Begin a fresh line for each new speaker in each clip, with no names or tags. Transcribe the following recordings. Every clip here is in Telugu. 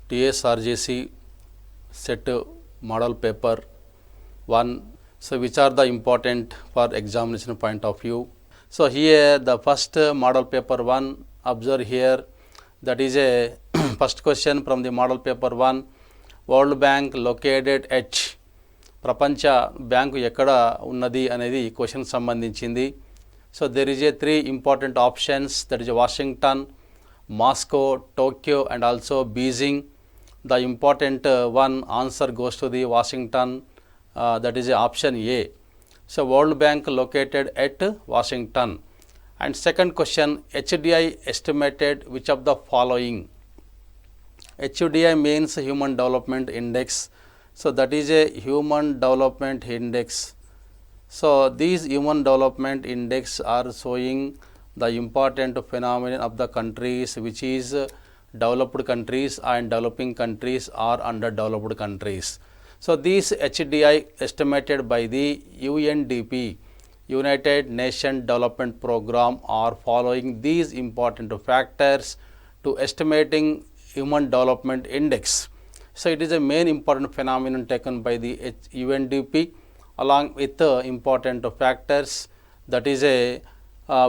TSRJC set model paper 1. So which are the important for examination point of view. So here the first model paper 1, observe here, that is a first question from the model paper 1. World Bank located at ప్రపంచ బ్యాంకు ఎక్కడ ఉన్నది అనేది క్వశ్చన్ సంబంధించింది. So there is A 3 important options, that is Washington, Moscow, Tokyo and also Beijing. The important one answer goes to the Washington, that is option A. So world bank located at Washington. And second question, HDI estimated which of the following. HDI means Human Development Index. So that is a Human Development Index. So these Human Development Index are showing the important phenomenon of the countries which is developed countries and developing countries or underdeveloped countries. So these HDI estimated by the UNDP, United Nations Development Program, are following these important factors to estimating Human Development Index. So it is a main important phenomenon taken by the UNDP along with important factors, that is a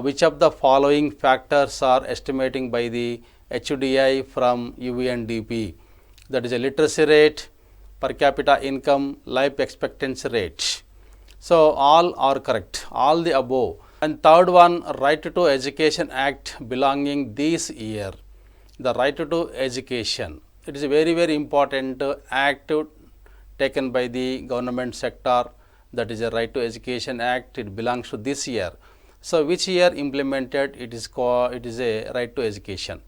which of the following factors are estimating by the HDI from UNDP. That is a literacy rate, per capita income, life expectancy rate. So all are correct, all the above. And third one, Right to Education Act belonging this year. The Right to Education, it is a very important act taken by the government sector, that is a Right to Education Act. It belongs to this year. So which year implemented? It is a Right to Education.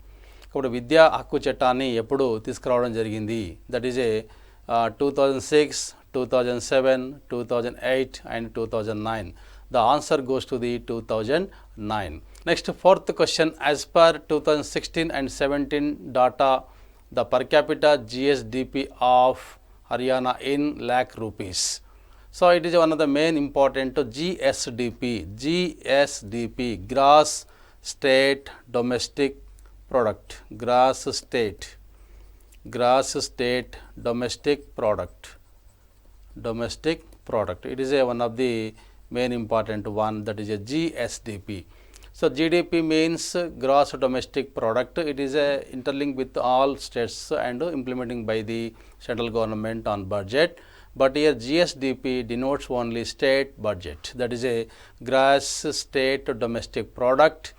ఇప్పుడు విద్యా హక్కు చట్టాన్ని ఎప్పుడు తీసుకురావడం జరిగింది? That is A 2006, 2007, 2008 and 2009. The answer goes to the 2009. Next, fourth question, as per 2016 and 17 data, the per capita GSDP of Haryana in lakh rupees. So it is one of the main important GSDP, gross state domestic product, gross state domestic product. It is one of the main important one, that is a GSDP. So GDP means gross domestic product. It is a interlinked with all states and implementing by the central government on budget. But here GSDP denotes only state budget, that is a gross state domestic product.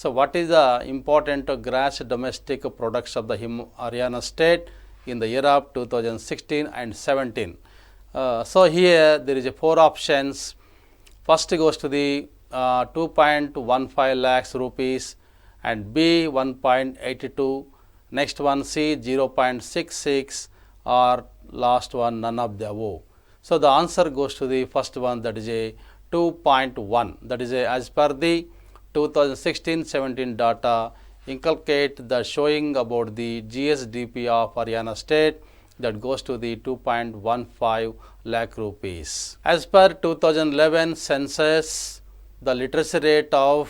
So what is the important gross domestic products of the Haryana state in the year of 2016 and 17? So here there is a 4 options. First goes to the 2.15 lakhs rupees, and B 1.82, next one C 0.66, or last one none of the above. So the answer goes to the first one, that is a 2.1. That is a, as per the 2016-17 data, inculcate the showing about the GSDP of Haryana state, that goes to the 2.15 lakh rupees. As per 2011 census, the literacy rate of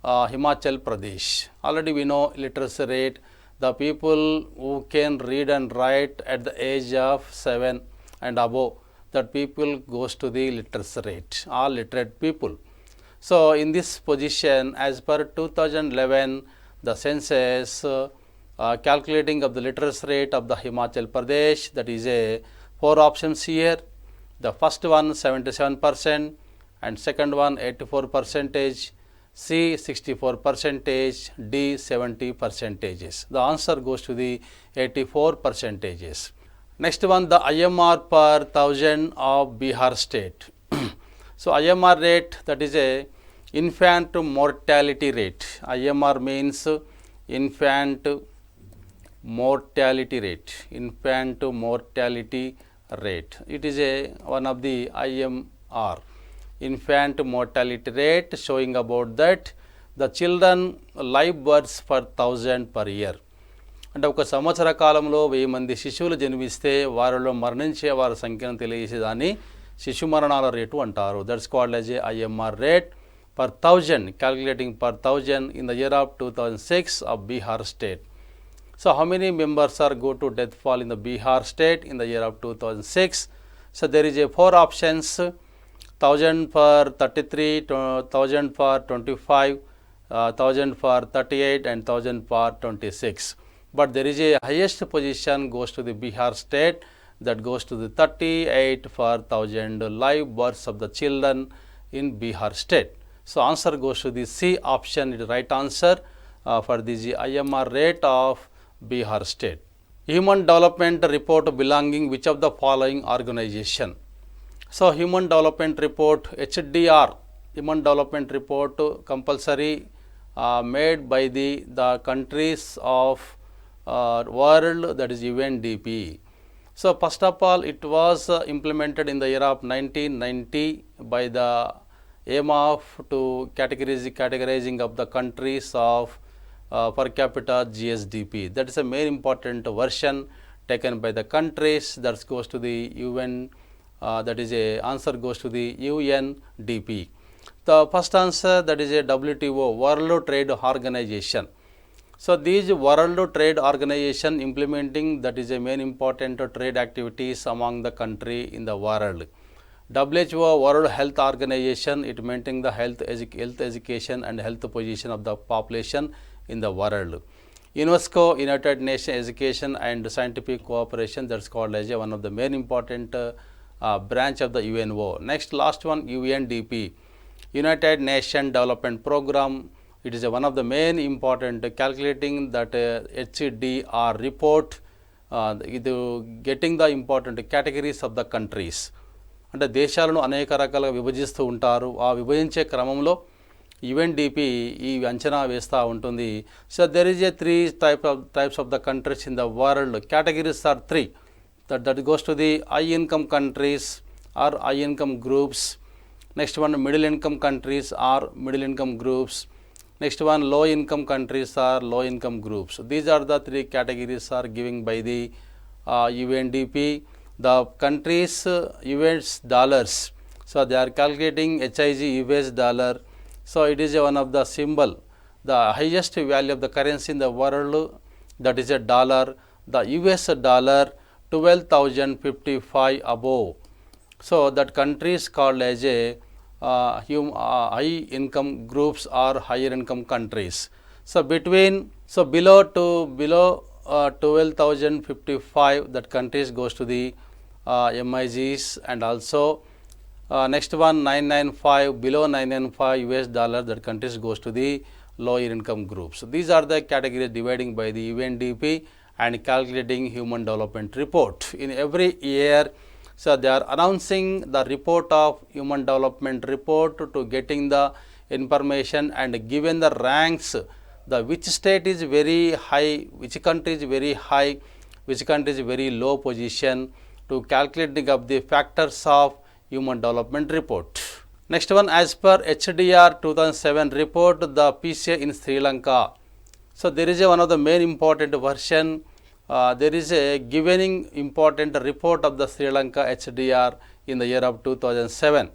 Himachal Pradesh. Already we know literacy rate, the people who can read and write at the age of 7 and above, that people goes to the literacy rate, all literate people. So in this position, as per 2011, the census calculating of the literacy rate of the Himachal Pradesh, that is a 4 options here. The first one 77%, and second one 84%, C 64%, D 70%. The answer goes to the 84%. Next one, the IMR per 1000 of Bihar state. So IMR rate, that is a infant mortality rate. IMR means infant mortality rate. It is a one of the IMR, infant mortality rate, showing about that the children live births per 1000 per year. అంటే ఒక సంవత్సర కాలంలో 1000 మంది శిశువులు జన్మిస్తే వారిలో మరణించే వారి సంఖ్యను తెలియజేసేదాన్ని శిశు మరణాల రేటు అంటారు. That's called as a IMR rate per 1000, calculating per 1000 in the year of 2006 of Bihar state. So how many members are go to death fall in the Bihar state in the year of 2006? So there is a 4 options, 1000 for 33, 1000 for 25, 1000 for 38 and 1000 for 26. But there is a highest position goes to the Bihar state, that goes to the 38 for 1000 live births of the children in Bihar state. So answer goes to the C option, is the right answer for the IMR rate of Bihar state. Human Development Report belonging which of the following organization? So Human Development Report, HDR, Human Development Report compulsory made by the countries of world, that is UNDP. So first of all, it was implemented in the year of 1990 by the aim of to categorizing of the countries of per capita GSDP. That is a very important version taken by the countries, that goes to the UN, that is a answer goes to the UNDP. The first answer, that is a WTO, World Trade Organization. So these World Trade Organization implementing, that is a main important trade activities among the country in the world. WHO, World Health Organization, it maintaining the health education and health position of the population in the world. UNESCO, United Nations Education and Scientific Cooperation, that's called as one of the main important branch of the UNO. Next, last one, UNDP, United Nations Development Program. It is one of the main important calculating that HDR report, getting the important categories of the countries. అంటే దేశాలను అనేక రకాలుగా విభజిస్తూ ఉంటారు. ఆ విభజించే క్రమంలో యుఎన్డిపి ఈ అంచనా వేస్తూ ఉంటుంది. So there is A 3 types of the countries in the world. Categories are 3. That goes to the high income countries or high income groups. Next one, middle income countries or middle income groups. Next one, low income countries or low income groups. These are the 3 categories are given by the UNDP. The countries US dollars, so they are calculating HIG US dollar. So it is one of the symbol, the highest value of the currency in the world, that is a dollar. The US dollar 12,055 above. So that country is called as a high income groups or higher income countries. So below 12,055, that countries goes to the MIGs, and also next one 995, below 995 US dollar, that countries goes to the lower income groups. So these are the categories dividing by the UNDP and calculating Human Development Report in every year. So they are announcing the report of Human Development Report to getting the information and given the ranks, the which state is very high, which country is very high, which country is very low position, to calculating of the factors of Human Development Report. Next one, as per HDR 2007 report, the PCA in Sri Lanka. So there is one of the main important version. There is a given important report of the Sri Lanka HDR in the year of 2007.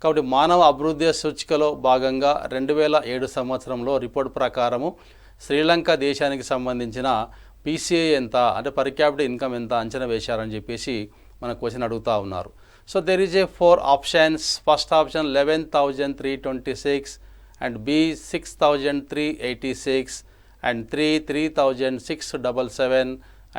కాబట్టి మానవ అభివృద్ధి సూచికలో భాగంగా 2007 సంవత్సరంలో రిపోర్ట్ ప్రకారము శ్రీలంక దేశానికి సంబంధించిన PCA ఎంత, అంటే పర్ క్యాపిటల్ ఇన్కమ్ ఎంత అంచనా వేశారని చెప్పేసి మన క్వశ్చన్ అడుగుతూ ఉన్నారు. So there is A 4 options. First option 11,326 and B 6,386 and 3,677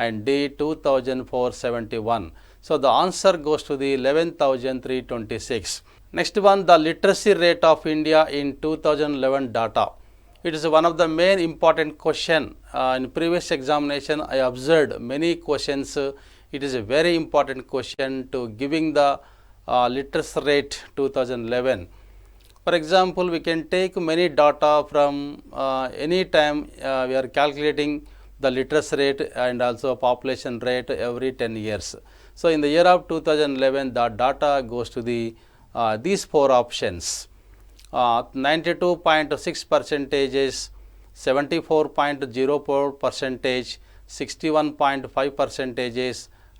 and D 2,471. So the answer goes to the 11,326. Next one, the literacy rate of India in 2011 data. It is one of the main important question. In previous examination, I observed many questions. It is a very important question to giving the literacy rate 2011. For example, we can take many data from any time we are calculating the literacy rate and also population rate every 10 years. So in the year of 2011, the data goes to the these 4 options. 92.6 percentages, 74.04 percentage, 61.5 percentages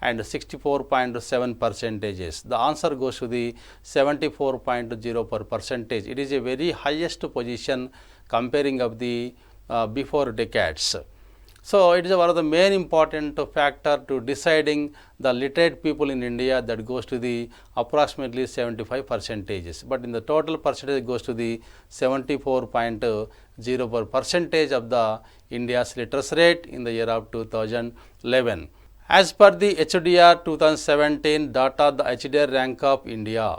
and 64.7 percentages. The answer goes to the 74.04 percentage. It is a very highest position comparing of the before decades. So it is one of the main important factor to deciding the literate people in India, that goes to the approximately 75 percentages, but in the total percentage it goes to the 74.04 percentage of the India's literacy rate in the year of 2011. As per the HDR 2017 data, the HDR rank of India.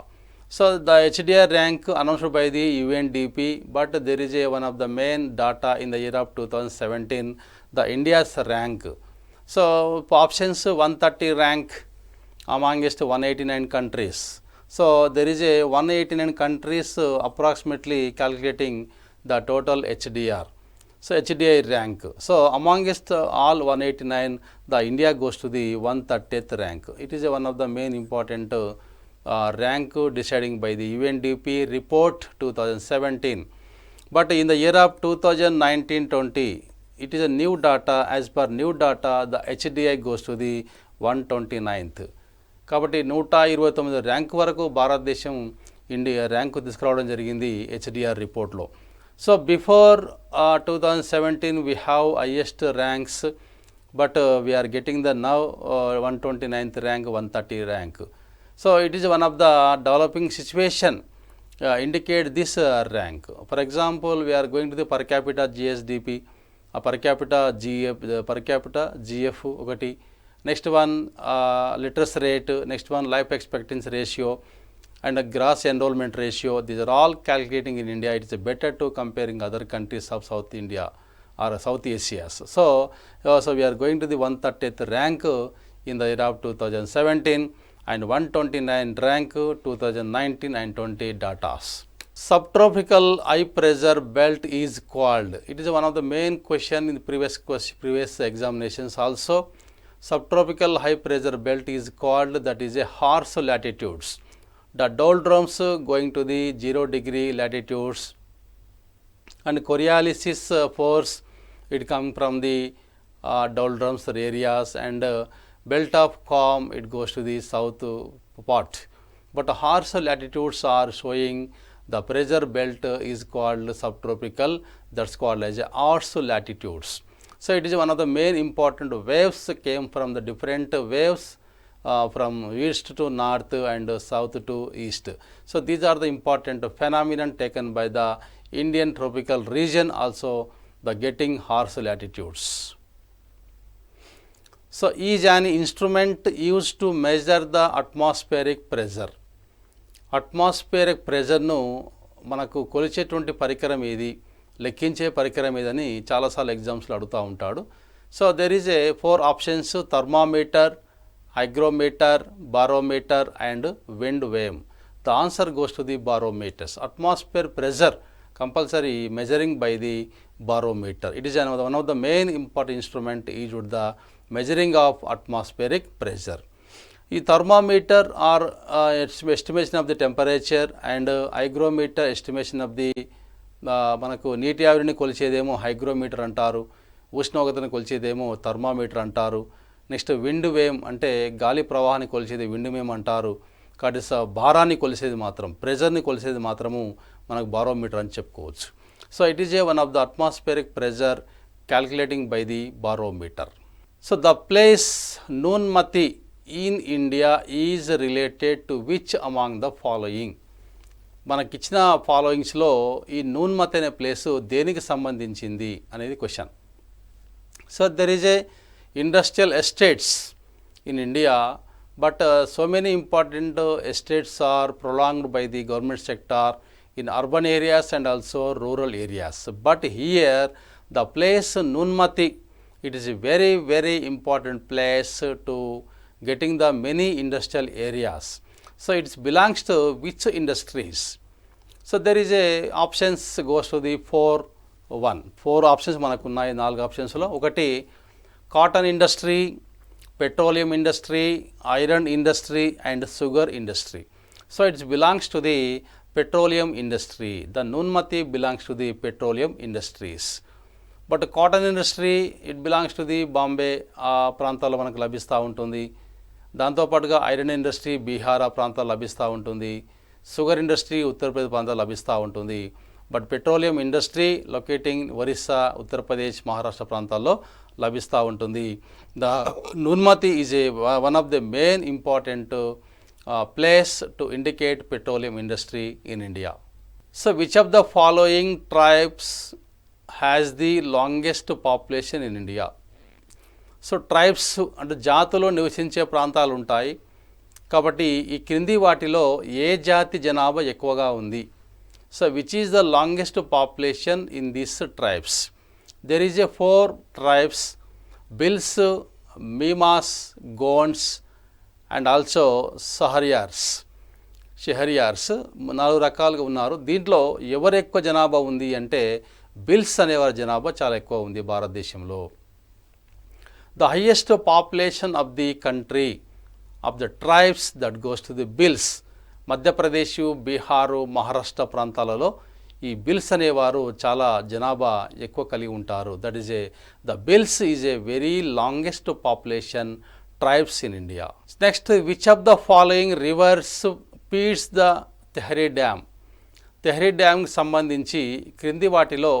So the HDR rank announced by the UNDP, but there is one of the main data in the year of 2017, the India's rank. So options 130 rank amongst 189 countries. So there is a 189 countries approximately calculating the total HDR. So HDI rank. So amongst all 189, the India goes to the 130th rank. It is one of the main important rank deciding by the UNDP report 2017. But in the year of 2019-20, it is a new data. As per new data, the HDI goes to the 129th. కాబట్టి 129 ర్యాంక్ వరకు భారతదేశం ఇండియా ర్యాంకు తీసుకురావడం జరిగింది హెచ్డిఆర్ రిపోర్ట్లో. So before 2017 we have highest ranks, but we are getting the now 129th rank, 130 rank. So it is one of the developing situation indicate this rank. For example, we are going to the per capita GSDP, per capita GF ఒకటి, next one literacy rate, next one life expectancy ratio, and a gross enrollment ratio. These are all calculating in India. It is better to comparing other countries of South India or South Asia. So we are going to the 130th rank in the year of 2017 and 129 rank 2019 and 20 data. Subtropical high pressure belt is called. It is one of the main question in the previous examinations also. Subtropical high pressure belt is called, that is a harsh latitudes. The doldrums going to the 0 degree latitudes, and Coriolis force, it come from the doldrums areas, and belt of calm, it goes to the south part. But harsh latitudes are showing the pressure belt is called subtropical, that's called as harsh latitudes. So it is one of the main important waves came from the different waves from east to north and south to east. So these are the important phenomenon taken by the Indian tropical region, also the getting harsh latitudes. So is an instrument used to measure the atmospheric pressure. Atmospheric pressure ను మనకు కొలిచేటువంటి పరికరం ఏది, లెక్కించే పరికరం ఏదని చాలాసార్లు ఎగ్జామ్స్లో అడుగుతూ ఉంటాడు. So there is A 4 options: thermometer, hygrometer, barometer and wind vane. The answer goes to the barometers. Atmosphere pressure compulsory measuring by the barometer. It is one of the main important instrument used with the measuring of atmospheric pressure. The thermometer or estimation of the temperature, and hygrometer estimation of the మనకు నీటి ఆవిరిని కొలిచేదేమో హైగ్రోమీటర్ అంటారు, ఉష్ణోగ్రతను కొలిచేదేమో థర్మామీటర్ అంటారు. నెక్స్ట్ విండ్ వేవ్ అంటే గాలి ప్రవాహాన్ని కొలిచేది విండ్ వేవ్ అంటారు. కాబట్టి భారాన్ని కొలిసేది మాత్రం, ప్రెజర్ని కొలిసేది మాత్రము మనకు బారోమీటర్ అని చెప్పుకోవచ్చు. So it is a one of the atmospheric pressure calculating by the barometer. So the place Noonmati in India is related to which among the following. మనకిచ్చిన ఫాలోయింగ్స్లో ఈ నూన్మతి అనే ప్లేసు దేనికి సంబంధించింది అనేది question. So there is a industrial estates in India, but so many important estates are prolonged by the government sector in urban areas and also rural areas. But here the place Nunmati, it is a very, very important place to getting the many industrial areas. So it belongs to which industries? So there is a options goes to the 4 options మనకు ఉన్నాయి. 4 ఆప్షన్స్లో ఒకటి cotton industry, petroleum industry, iron industry and sugar industry. So it's belongs to the petroleum industry. The Noonmati belongs to the petroleum industries. But cotton industry it belongs to the Bombay, ఆ ప్రాంతాల్లో మనకు లభిస్తూ ఉంటుంది. దాంతోపాటుగా ఐరన్ ఇండస్ట్రీ బీహార్ ఆ ప్రాంతాల్లో లభిస్తూ ఉంటుంది. షుగర్ ఇండస్ట్రీ ఉత్తరప్రదేశ్ ప్రాంతాల్లో లభిస్తూ ఉంటుంది. But petroleum industry locating Orissa, Uttar Pradesh, Maharashtra ప్రాంతాల్లో లభిస్తూ ఉంటుంది. The Noonmati is one of the main important place to indicate petroleum industry in India. So which of the following tribes has the longest population in India? So tribes అంటే జాతులు నివసించే ప్రాంతాలు ఉంటాయి కాబట్టి ఈ క్రింది వాటిలో ఏ జాతి జనాభా ఎక్కువగా ఉంది? So which is the longest population in this tribes? There is a 4 tribes: Bhils, Meenas, Gonds and also Sahariyas 4 రకాలుగా ఉన్నారు. దీంట్లో ఎవరు ఎక్కువ జనాభా ఉంది అంటే బిల్స్ అనేవారి జనాభా చాలా ఎక్కువ ఉంది భారతదేశంలో. The highest population of the country of the tribes that goes to the Bhils. Madhya Pradesh, Bihar, Maharashtra ప్రాంతాలలో ఈ బిల్స్ అనేవారు చాలా జనాభా ఎక్కువ కలిగి ఉంటారు. That is the Bhils is a very longest population tribes in India. Next, which of the following rivers feeds the Tehri dam? Tehri డ్యామ్కి సంబంధించి క్రింది వాటిలో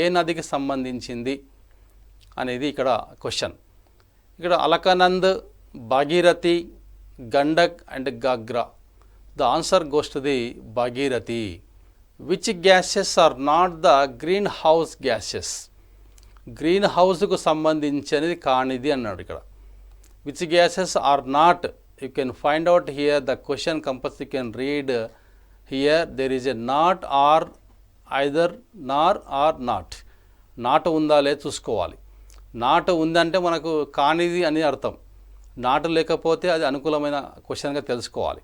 ఏ నదికి సంబంధించింది అనేది ఇక్కడ క్వశ్చన్. ఇక్కడ Alaknanda, Bhagirathi, Gandak and Ghaghra. The answer goes to the Bhagirathi. Which gases are not the green house gases? Green హౌస్కు సంబంధించినది కానిది అన్నాడు ఇక్కడ. Which gases are not? You can find out here the question compulsory you can read here. There is a not or either nor or not. Not ఉందా లేదు చూసుకోవాలి. నాటు ఉందంటే మనకు కానిది అని అర్థం. నాటు లేకపోతే అది అనుకూలమైన క్వశ్చన్గా తెలుసుకోవాలి.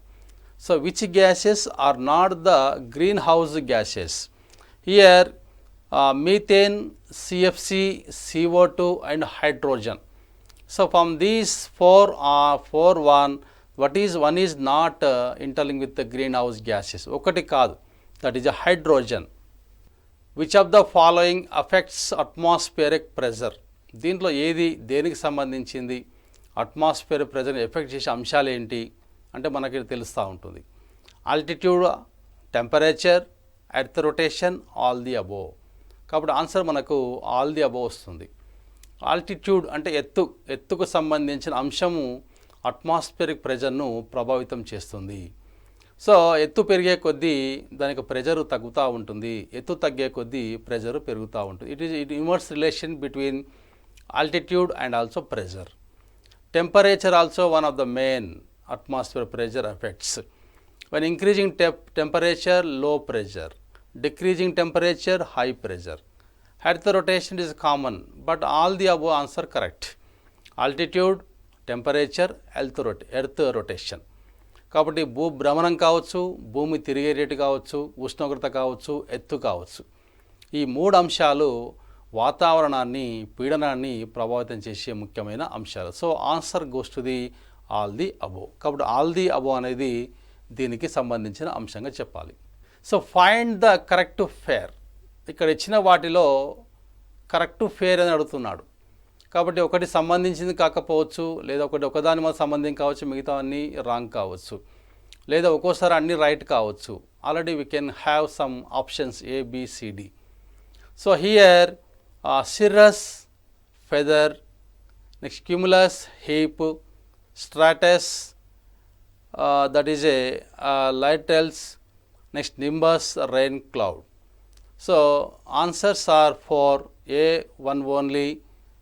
So which gases are not the green house gases? Here methane, CFC, CO2 and hydrogen. So from these four one is not interlinked with the greenhouse gases. ఒకటి కాదు, that is a hydrogen. Which of the following affects atmospheric pressure? దీంట్లో ఏది దేనికి సంబంధించింది? అట్మాస్ఫియర్ ప్రెజర్ ఎఫెక్ట్ చేసే అంశాలు ఏంటి అంటే మనకి తెలుస్తూ ఉంటుంది. Altitude, temperature, earth rotation, all the above. కాబట్టి ఆన్సర్ మనకు ఆల్ ది అబోవ్ వస్తుంది. ఆల్టిట్యూడ్ అంటే ఎత్తుకు సంబంధించిన అంశము అట్మాస్ఫియరిక్ ప్రెజర్ను ప్రభావితం చేస్తుంది. సో ఎత్తు పెరిగే కొద్దీ దానికి ప్రెజరు తగ్గుతూ ఉంటుంది, ఎత్తు తగ్గే కొద్దీ ప్రెజరు పెరుగుతూ ఉంటుంది. It inverse relation between altitude and also pressure. Temperature also one of the main atmosphere pressure effects. When increasing temperature, low pressure; decreasing temperature, high pressure. Earth rotation is common, but all the above answer correct. Altitude, temperature, earth rotation. కాబట్టి భ్రమణం కావచ్చు, భూమి తిరిగే రేటు కావచ్చు, ఉష్ణోగ్రత కావచ్చు, ఎత్తు కావచ్చు. ఈ 3 అంశాలు వాతావరణాన్ని, పీడనాన్ని ప్రభావితం చేసే ముఖ్యమైన అంశాలు. So answer goes to the all the above. కాబట్టి ఆల్ ది అబోవ్ అనేది దీనికి సంబంధించిన అంశంగా చెప్పాలి. So find the correct fair. ఇక్కడ ఇచ్చిన వాటిలో కరెక్ట్ ఫేర్ అని అడుగుతున్నాడు. కాబట్టి ఒకటి సంబంధించింది కాకపోవచ్చు, లేదా ఒకదాని మీద సంబంధం కావచ్చు, మిగతా అన్నీ రాంగ్ కావచ్చు, లేదా ఒక్కోసారి అన్నీ రైట్ కావచ్చు. Already we can have some options ABCD. So here సిరస్, feather, next cumulus, heap, stratus, that is a littles, next nimbus, rain cloud. So answers are for A 1 only,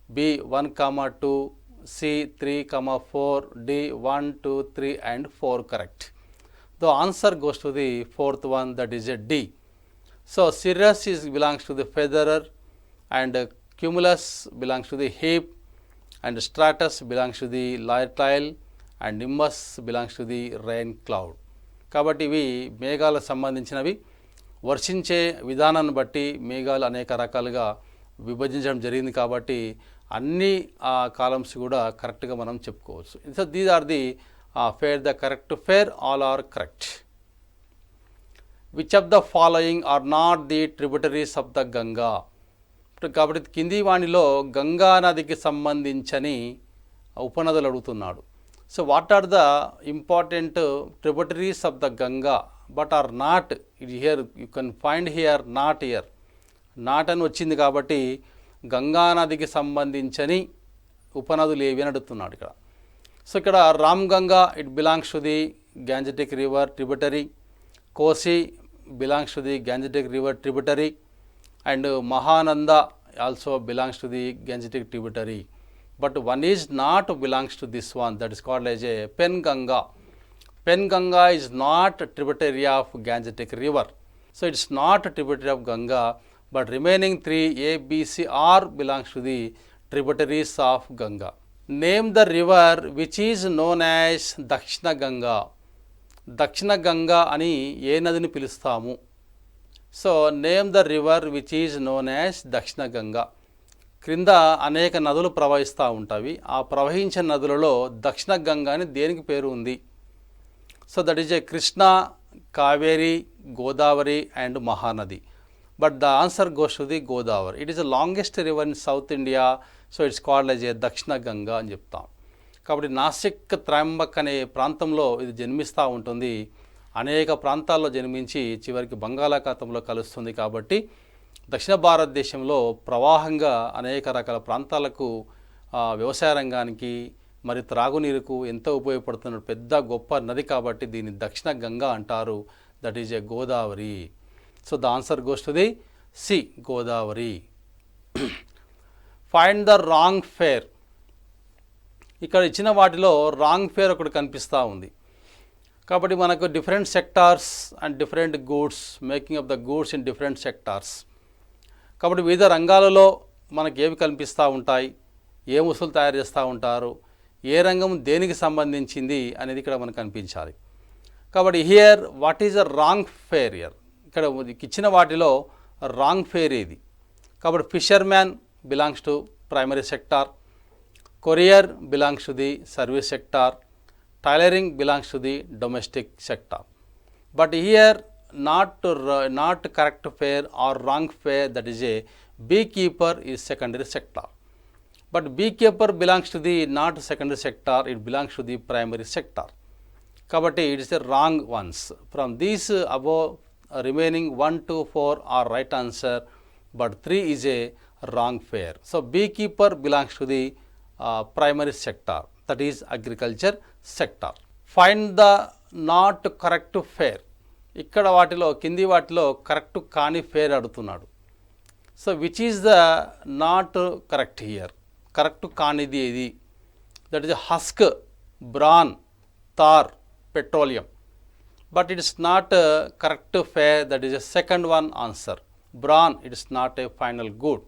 B 1, 2, C 3, 4, D 1, 2, 3 and 4 correct. The answer goes to the 4th one, that is a D. So cirrus belongs to the featherer, and cumulus belongs to the heap, and stratus belongs to the littile, and nimbus belongs to the rain cloud. కాబట్టి ఇవి మేఘాలకు సంబంధించినవి. వర్షించే విధానాన్ని బట్టి మేఘాలు అనేక రకాలుగా విభజించడం జరిగింది కాబట్టి అన్ని కాలమ్స్ కూడా కరెక్ట్గా మనం చెప్పుకోవచ్చు. So these are the fair, the correct fair, all are correct. Which of the following are not the tributaries of the Ganga? కాబట్టి కింది వాణిలో గంగా నదికి సంబంధించని ఉపనదులు అడుగుతున్నాడు. So what are the important tributaries of the Ganga but are not here? You can find here not here. Not అని వచ్చింది కాబట్టి గంగా నదికి సంబంధించని ఉపనదులు ఏవి అని అడుగుతున్నాడు ఇక్కడ. సో ఇక్కడ Ramganga it belongs to the gangetic river tributary, Kosi belongs to the gangetic river tributary, and Mahananda also belongs to the gangetic tributary. But one is not belongs to this one, that is called as a Penganga. Penganga is not a tributary of Gangetic river. So it's not a tributary of Ganga, but remaining three A, B, C, R belongs to the tributaries of Ganga. Name the river which is known as Dakshina Ganga. Dakshina Ganga ani ఏ నదిని పిలుస్తాము? So name the river which is known as దక్షిణ గంగా. క్రింద అనేక నదులు ప్రవహిస్తూ ఉంటాయి. ఆ ప్రవహించే నదులలో దక్షిణ గంగా అని దేనికి పేరు ఉంది? So that is A Krishna, Kaveri, Godavari and Mahanadi. But the answer goes to the Godavari. It is the longest river in south India. So it's called as a దక్షిణ గంగా అని చెప్తాం. కాబట్టి నాసిక్ త్రయంబక్ అనే ప్రాంతంలో ఇది జన్మిస్తూ ఉంటుంది. అనేక ప్రాంతాల్లో జన్మించి చివరికి బంగాళాఖాతంలో కలుస్తుంది. కాబట్టి దక్షిణ భారతదేశంలో ప్రవాహంగా అనేక రకాల ప్రాంతాలకు వ్యవసాయ రంగానికి మరి త్రాగునీరుకు ఎంతో ఉపయోగపడుతున్న పెద్ద గొప్ప నది కాబట్టి దీన్ని దక్షిణ గంగా అంటారు. That is a Godavari. So the answer goes to the C, Godavari. Find the wrong fair. ఇక్కడ ఇచ్చిన వాటిలో రాంగ్ ఫేర్ ఒకటి కనిపిస్తూ ఉంది. కాబట్టి మనకు different sectors and different goods, making of the goods in different sectors. కాబట్టి వివిధ రంగాలలో మనకి ఏవి కనిపిస్తూ ఉంటాయి, ఏ వస్తువులు తయారు చేస్తూ ఉంటారు, ఏ రంగం దేనికి సంబంధించింది అనేది ఇక్కడ మనకు కనిపించాలి. కాబట్టి here what is a wrong fair? ఇక్కడ ఇచ్చిన వాటిలో రాంగ్ ఫేర్ ఏది? కాబట్టి fisherman belongs to primary sector, courier belongs to the service sector, tailoring belongs to the domestic sector. But here not correct fare or wrong fare, that is a beekeeper is secondary sector. But beekeeper belongs to the not secondary sector, it belongs to the primary sector. Kabatti it is the wrong ones. From these above remaining 1 to 4 are right answer, but 3 is a wrong fare. So beekeeper belongs to the primary sector, that is agriculture sector. Find the not correct fare. ఇక్కడ వాటిలో కింది వాటిలో కరెక్ట్ కాని ఫేర్ అడుగుతున్నాడు. So which is the not correct here? Correct కానిది ఏది? That is husk, bran, tar, petroleum. But it is not correct fair. That is a second one answer. Bran it is not a final good.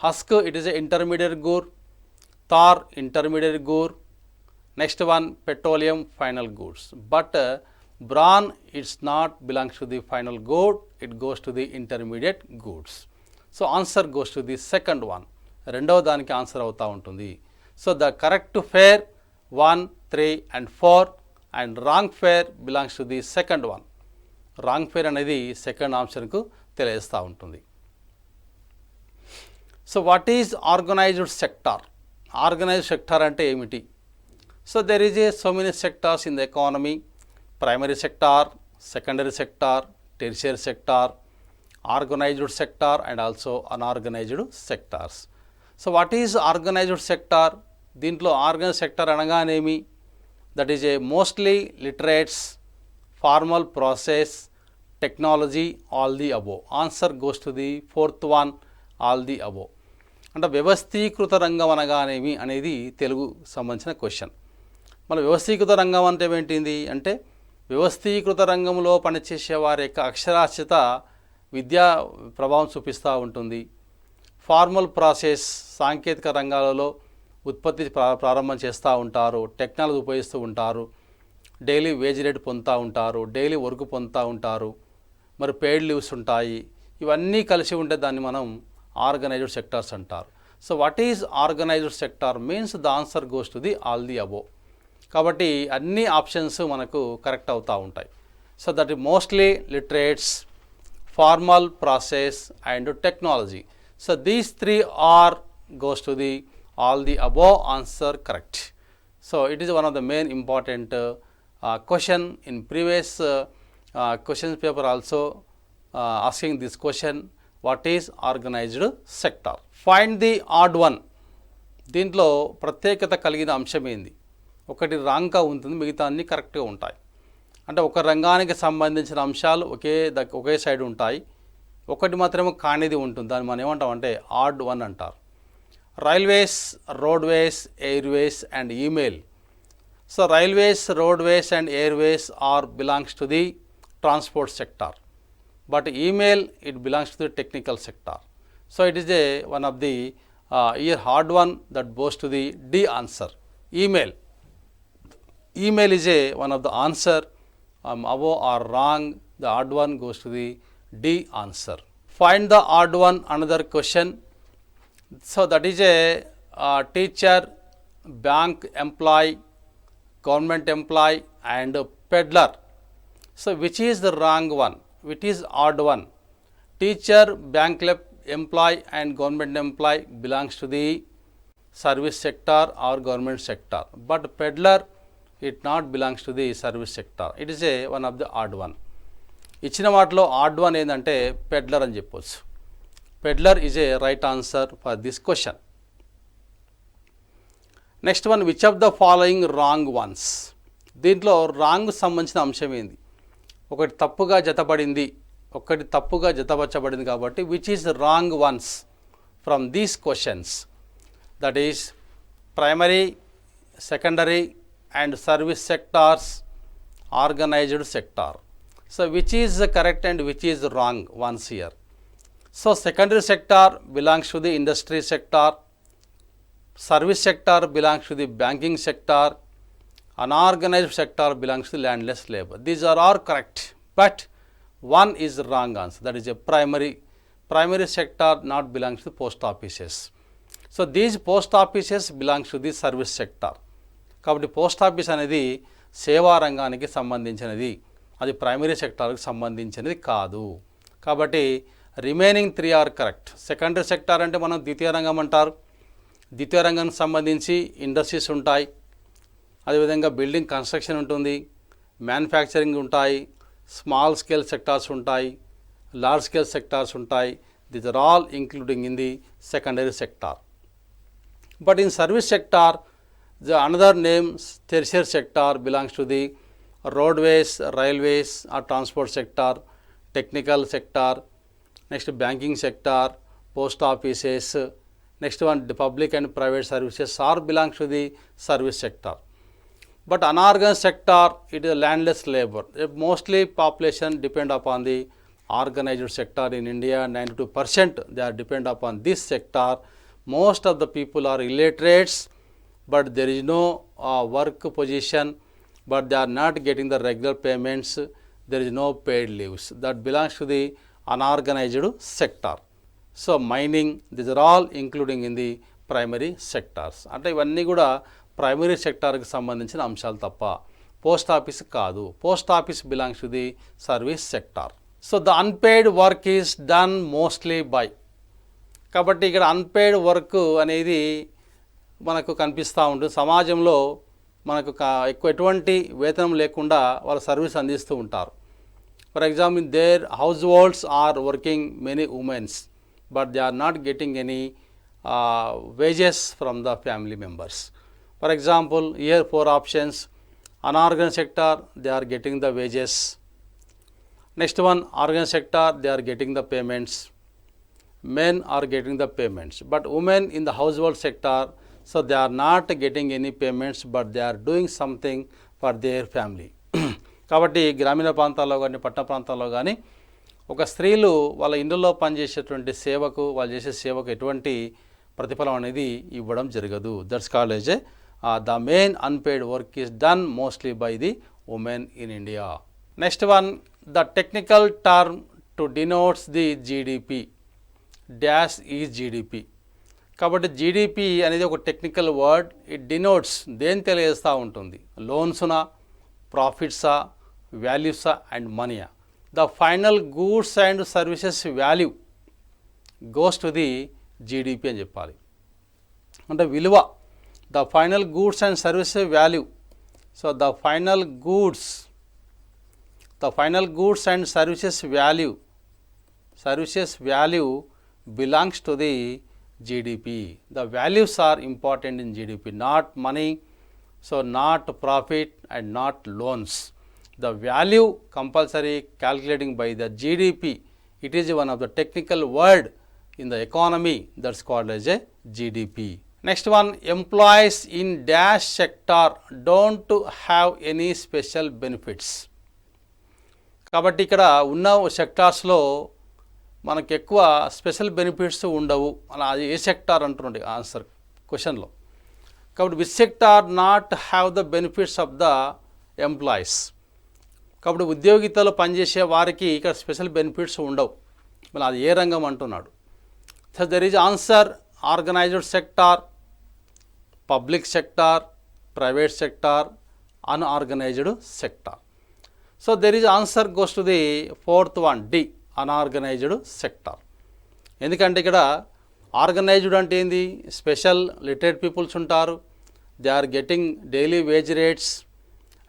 Husk it is a intermediate good. Tar intermediate good. Next one petroleum final goods. But Bran it's not belongs to the final good, it goes to the intermediate goods. So answer goes to the second one. రెండవ దానికి ఆన్సర్ అవుతూ ఉంటుంది. So the correct fair 1, 3 and 4 and wrong fair belongs to the second one. Wrong fair అనేది సెకండ్ ఆప్షన్కు తెలియజేస్తూ ఉంటుంది. So what is organised sector? Organised sector అంటే ఏమిటి? So there is A so many sectors in the economy. Primary sector, secondary sector, tertiary sector, organized sector and also unorganized sectors. So what is organized sector? దీంట్లో ఆర్గనైజ్డ్ సెక్టర్ అనగానేమి? That is A mostly literates, formal process, technology, all the above. Answer goes to the fourth one, all the అబో. అంటే వ్యవస్థీకృత రంగం అనగానేమి అనేది తెలుగు సంబంధించిన క్వశ్చన్. మన వ్యవస్థీకృత రంగం అంటే ఏంటిది అంటే వ్యవస్థీకృత రంగంలో పనిచేసే వారి యొక్క అక్షరాస్యత విద్యా ప్రభావం చూపిస్తూ ఉంటుంది. ఫార్మల్ ప్రాసెస్ సాంకేతిక రంగాలలో ఉత్పత్తి ప్రారంభం చేస్తూ ఉంటారు, టెక్నాలజీ ఉపయోగిస్తూ ఉంటారు, డైలీ వేజ్ రేట్ పొందుతూ ఉంటారు, డైలీ వర్క్ పొందుతూ ఉంటారు, మరి పెయిడ్ లీవ్స్ ఉంటాయి. ఇవన్నీ కలిసి ఉంటే దాన్ని మనం ఆర్గనైజ్డ్ సెక్టార్స్ అంటారు. So what is organised sector means the answer goes to the all the above. కాబట్టి అన్ని ఆప్షన్స్ మనకు కరెక్ట్ అవుతూ ఉంటాయి. So that mostly literates, formal process and technology. So these 3 are goes to the all the above answer correct. So it is one of the main important question in previous questions paper also asking this question, what is organized sector? Find the odd one. దీంట్లో ప్రత్యేకత కలిగిన అంశం ఏంది? ఒకటి రాంగ్గా ఉంటుంది, మిగతా అన్నీ కరెక్ట్గా ఉంటాయి. అంటే ఒక రంగానికి సంబంధించిన అంశాలు ఒకే సైడ్ ఉంటాయి, ఒకటి మాత్రమే కానిది ఉంటుంది. దాన్ని మనం ఏమంటామంటే ఆడ్ వన్ అంటారు. Railways, roadways, airways and email. So railways, roadways and airways are belongs to the transport sector, but email it belongs to the technical sector. So it is one of the here hard one that goes to the D answer. Email is one of the answer, above or wrong. The odd one goes to the D answer. Find the odd one, another question. So that is a teacher, bank employee, government employee and peddler. So which is the wrong one? Which is odd one? Teacher, bank employee and government employee belongs to the service sector or government sector, but peddler it not belongs to the service sector. It is one of the odd one. ఇచ్చిన వాటిలో ఆడ్ వన్ ఏంటంటే పెడ్లర్ అని చెప్పొచ్చు. Peddler is a right answer for this question. Next one, which of the following wrong once? దీంట్లో రాంగ్ సంబంధించిన అంశం ఏంది? ఒకటి తప్పుగా జతపరచబడింది కాబట్టి which is wrong once from these questions? That is primary, secondary and service sectors, organised sector. So which is correct and which is wrong once here? So secondary sector belongs to the industry sector, service sector belongs to the banking sector, unorganized sector belongs to landless labor. These are all correct, but one is wrong answer, that is a primary sector not belongs to post offices. So these post offices belongs to the service sector. కాబట్టి పోస్ట్ ఆఫీస్ అనేది సేవా రంగానికి సంబంధించినది, అది ప్రైమరీ సెక్టార్కి సంబంధించినది కాదు. కాబట్టి remaining 3 are correct. Secondary sector అంటే మనం ద్వితీయ రంగం అంటారు. ద్వితీయ రంగానికి సంబంధించి ఇండస్ట్రీస్ ఉంటాయి, అదేవిధంగా బిల్డింగ్ కన్స్ట్రక్షన్ ఉంటుంది, మ్యానుఫ్యాక్చరింగ్ ఉంటాయి, స్మాల్ స్కేల్ సెక్టార్స్ ఉంటాయి, లార్జ్ స్కేల్ సెక్టార్స్ ఉంటాయి. These are all including in the secondary sector. But in service sector the another name tertiary sector belongs to the roadways, railways or transport sector, technical sector, next banking sector, post offices, next one the public and private services all belongs to the service sector. But unorganized sector, it is landless labor. Mostly population depend upon the organized sector in India. 92% they are depend upon this sector. Most of the people are illiterates, but there is no work position, but they are not getting the regular payments, there is no paid leaves. That belongs to the unorganized sector. So mining, these are all including in the primary sectors. అంటే ఇవన్నీ కూడా ప్రైమరీ సెక్టార్కి సంబంధించిన అంశాలు తప్ప పోస్ట్ ఆఫీస్ కాదు. Post office belongs to the service sector. So the unpaid work is done mostly by. కాబట్టి ఇక్కడ అన్పెయిడ్ వర్క్ అనేది మనకు కనిపిస్తూ ఉంటుంది. సమాజంలో మనకు ఎటువంటి వేతనం లేకుండా వాళ్ళ సర్వీస్ అందిస్తూ ఉంటారు. For example their house holds are working many womens, but they are not getting any wages from the family members. For example, here 4 options. Unorganized sector, they are getting the wages. Next one, organized sector, they are getting the payments. Men are getting the payments, but women in the household sector, so they are not getting any payments, but they are doing something for their family. కాబట్టి గ్రామీణ ప్రాంతాల్లో కానీ పట్టణ ప్రాంతాల్లో కానీ ఒక స్త్రీలు వాళ్ళ ఇండ్లలో పనిచేసేటువంటి సేవకు, వాళ్ళు చేసే సేవకు ఎటువంటి ప్రతిఫలం అనేది ఇవ్వడం జరగదు. That's called as the main unpaid work is done mostly by the women in India. Next one, the technical term to denotes the GDP dash is GDP. కాబట్టి జీడిపి అనేది ఒక టెక్నికల్ వర్డ్. ఇట్ డినోట్స్, దేని తెలియజేస్తూ ఉంటుంది? లోన్స్నా, ప్రాఫిట్సా, వాల్యూసా అండ్ మనీయా. The final goods and services value goes to the GDP అని చెప్పాలి. అంటే విలువ, the final goods and services value. So the final goods and services value belongs to the GDP. The values are important in GDP, not money, so not profit and not loans. The value compulsory calculating by the GDP. It is one of the technical word in the economy, that's called as a GDP. Next one, employees in dash sector don't have any special benefits. కాబట్టి ఇక్కడ ఉన్న సెక్టార్స్లో మనకు ఎక్కువ స్పెషల్ బెనిఫిట్స్ ఉండవు. అలా అది ఏ సెక్టార్ అంటున్నాడు ఆన్సర్ క్వశ్చన్లో. కాబట్టి which sector not have the benefits of the employees. కాబట్టి ఉద్యోగితలో పనిచేసే వారికి ఇక్కడ స్పెషల్ బెనిఫిట్స్ ఉండవు. మళ్ళీ అది ఏ రంగం అంటున్నాడు. So there is answer organised sector, public sector, private sector, unorganised sector. So there is answer goes to the fourth one, D, unorganised sector. ఎందుకంటే ఇక్కడ ఆర్గనైజ్డ్ అంటే ఏంది, స్పెషల్ లిటరేట్ పీపుల్స్ ఉంటారు, they are getting daily wage rates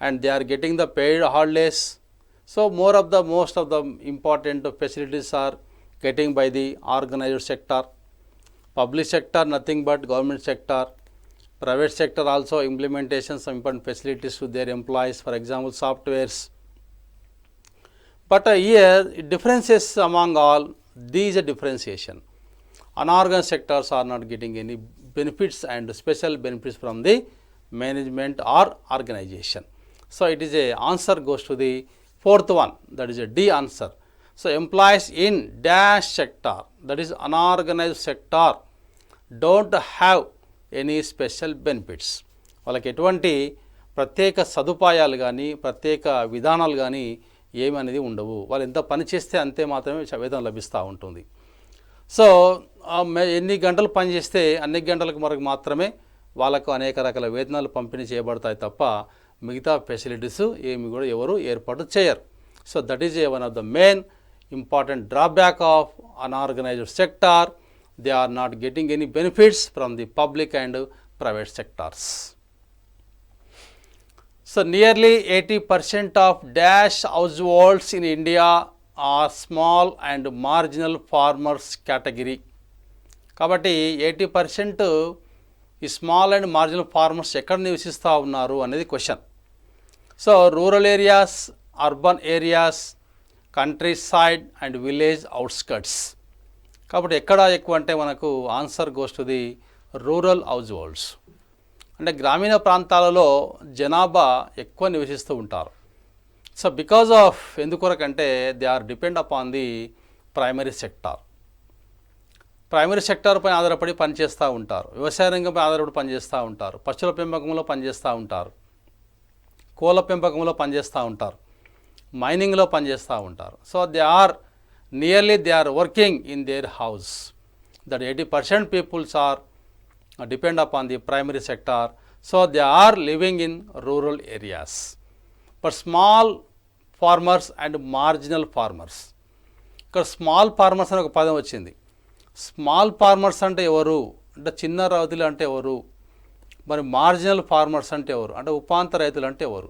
and they are getting the paid holidays. So most of the important facilities are getting by the organized sector. Public sector nothing but government sector. Private sector also implementation some important facilities to their employees, for example softwares. But here differences among all these differentiation. Unorganized sectors are not getting any benefits and special benefits from the management or organization. So it is a answer goes to the fourth one, that is a D answer. So employees in dash sector, that is unorganized sector, don't have any special benefits. వాళ్ళకి ఎటువంటి ప్రత్యేక సదుపాయాలు కానీ ప్రత్యేక విధానాలు కానీ ఏమి అనేది ఉండవు. వాళ్ళు ఎంత పని చేస్తే అంతే మాత్రమే వేతనం లభిస్తూ ఉంటుంది. సో ఎన్ని గంటలు పని చేస్తే అన్ని గంటలకు వరకు మాత్రమే వాళ్ళకు అనేక రకాల వేతనాలు పంపిణీ చేయబడతాయి తప్ప మిగతా ఫెసిలిటీస్ ఏమి కూడా ఎవరు ఏర్పాటు చేయరు. So that is one of the main important drawback of unorganised sector. They are not getting any benefits from the public and private sectors. So nearly 80% of dash households in India are small and marginal farmers category. కాబట్టి 80% ఈ స్మాల్ అండ్ మార్జినల్ ఫార్మర్స్ ఎక్కడ నివసిస్తూ ఉన్నారు అనేది question. So rural areas, urban areas, country side and village outskirts. కాబట్టి ఎక్కడ ఎక్కువ అంటే మనకు answer goes to the rural house holds. అంటే గ్రామీణ ప్రాంతాలలో జనాభా ఎక్కువ నివసిస్తూ ఉంటారు. సో బికాజ్ ఆఫ్ ఎందుకొరకంటే they are depend upon the primary sector. Primary sector పైన ఆధారపడి పనిచేస్తూ ఉంటారు, వ్యవసాయ రంగంపై ఆధారపడి పనిచేస్తూ ఉంటారు, పశువుల పెంపకంలో పనిచేస్తూ ఉంటారు, కోళ్ళ పెంపకంలో పనిచేస్తూ ఉంటారు, మైనింగ్లో పనిచేస్తూ ఉంటారు. So they are working in their house. That 80% peoples are depend upon the primary sector, so they are living in rural areas. But small farmers and marginal farmers, ఇక్కడ స్మాల్ ఫార్మర్స్ అని ఒక పదం వచ్చింది. స్మాల్ ఫార్మర్స్ అంటే ఎవరు అంటే చిన్న రైతులు అంటే ఎవరు, మరి మార్జినల్ ఫార్మర్స్ అంటే ఎవరు అంటే ఉపాంత రైతులు అంటే ఎవరు.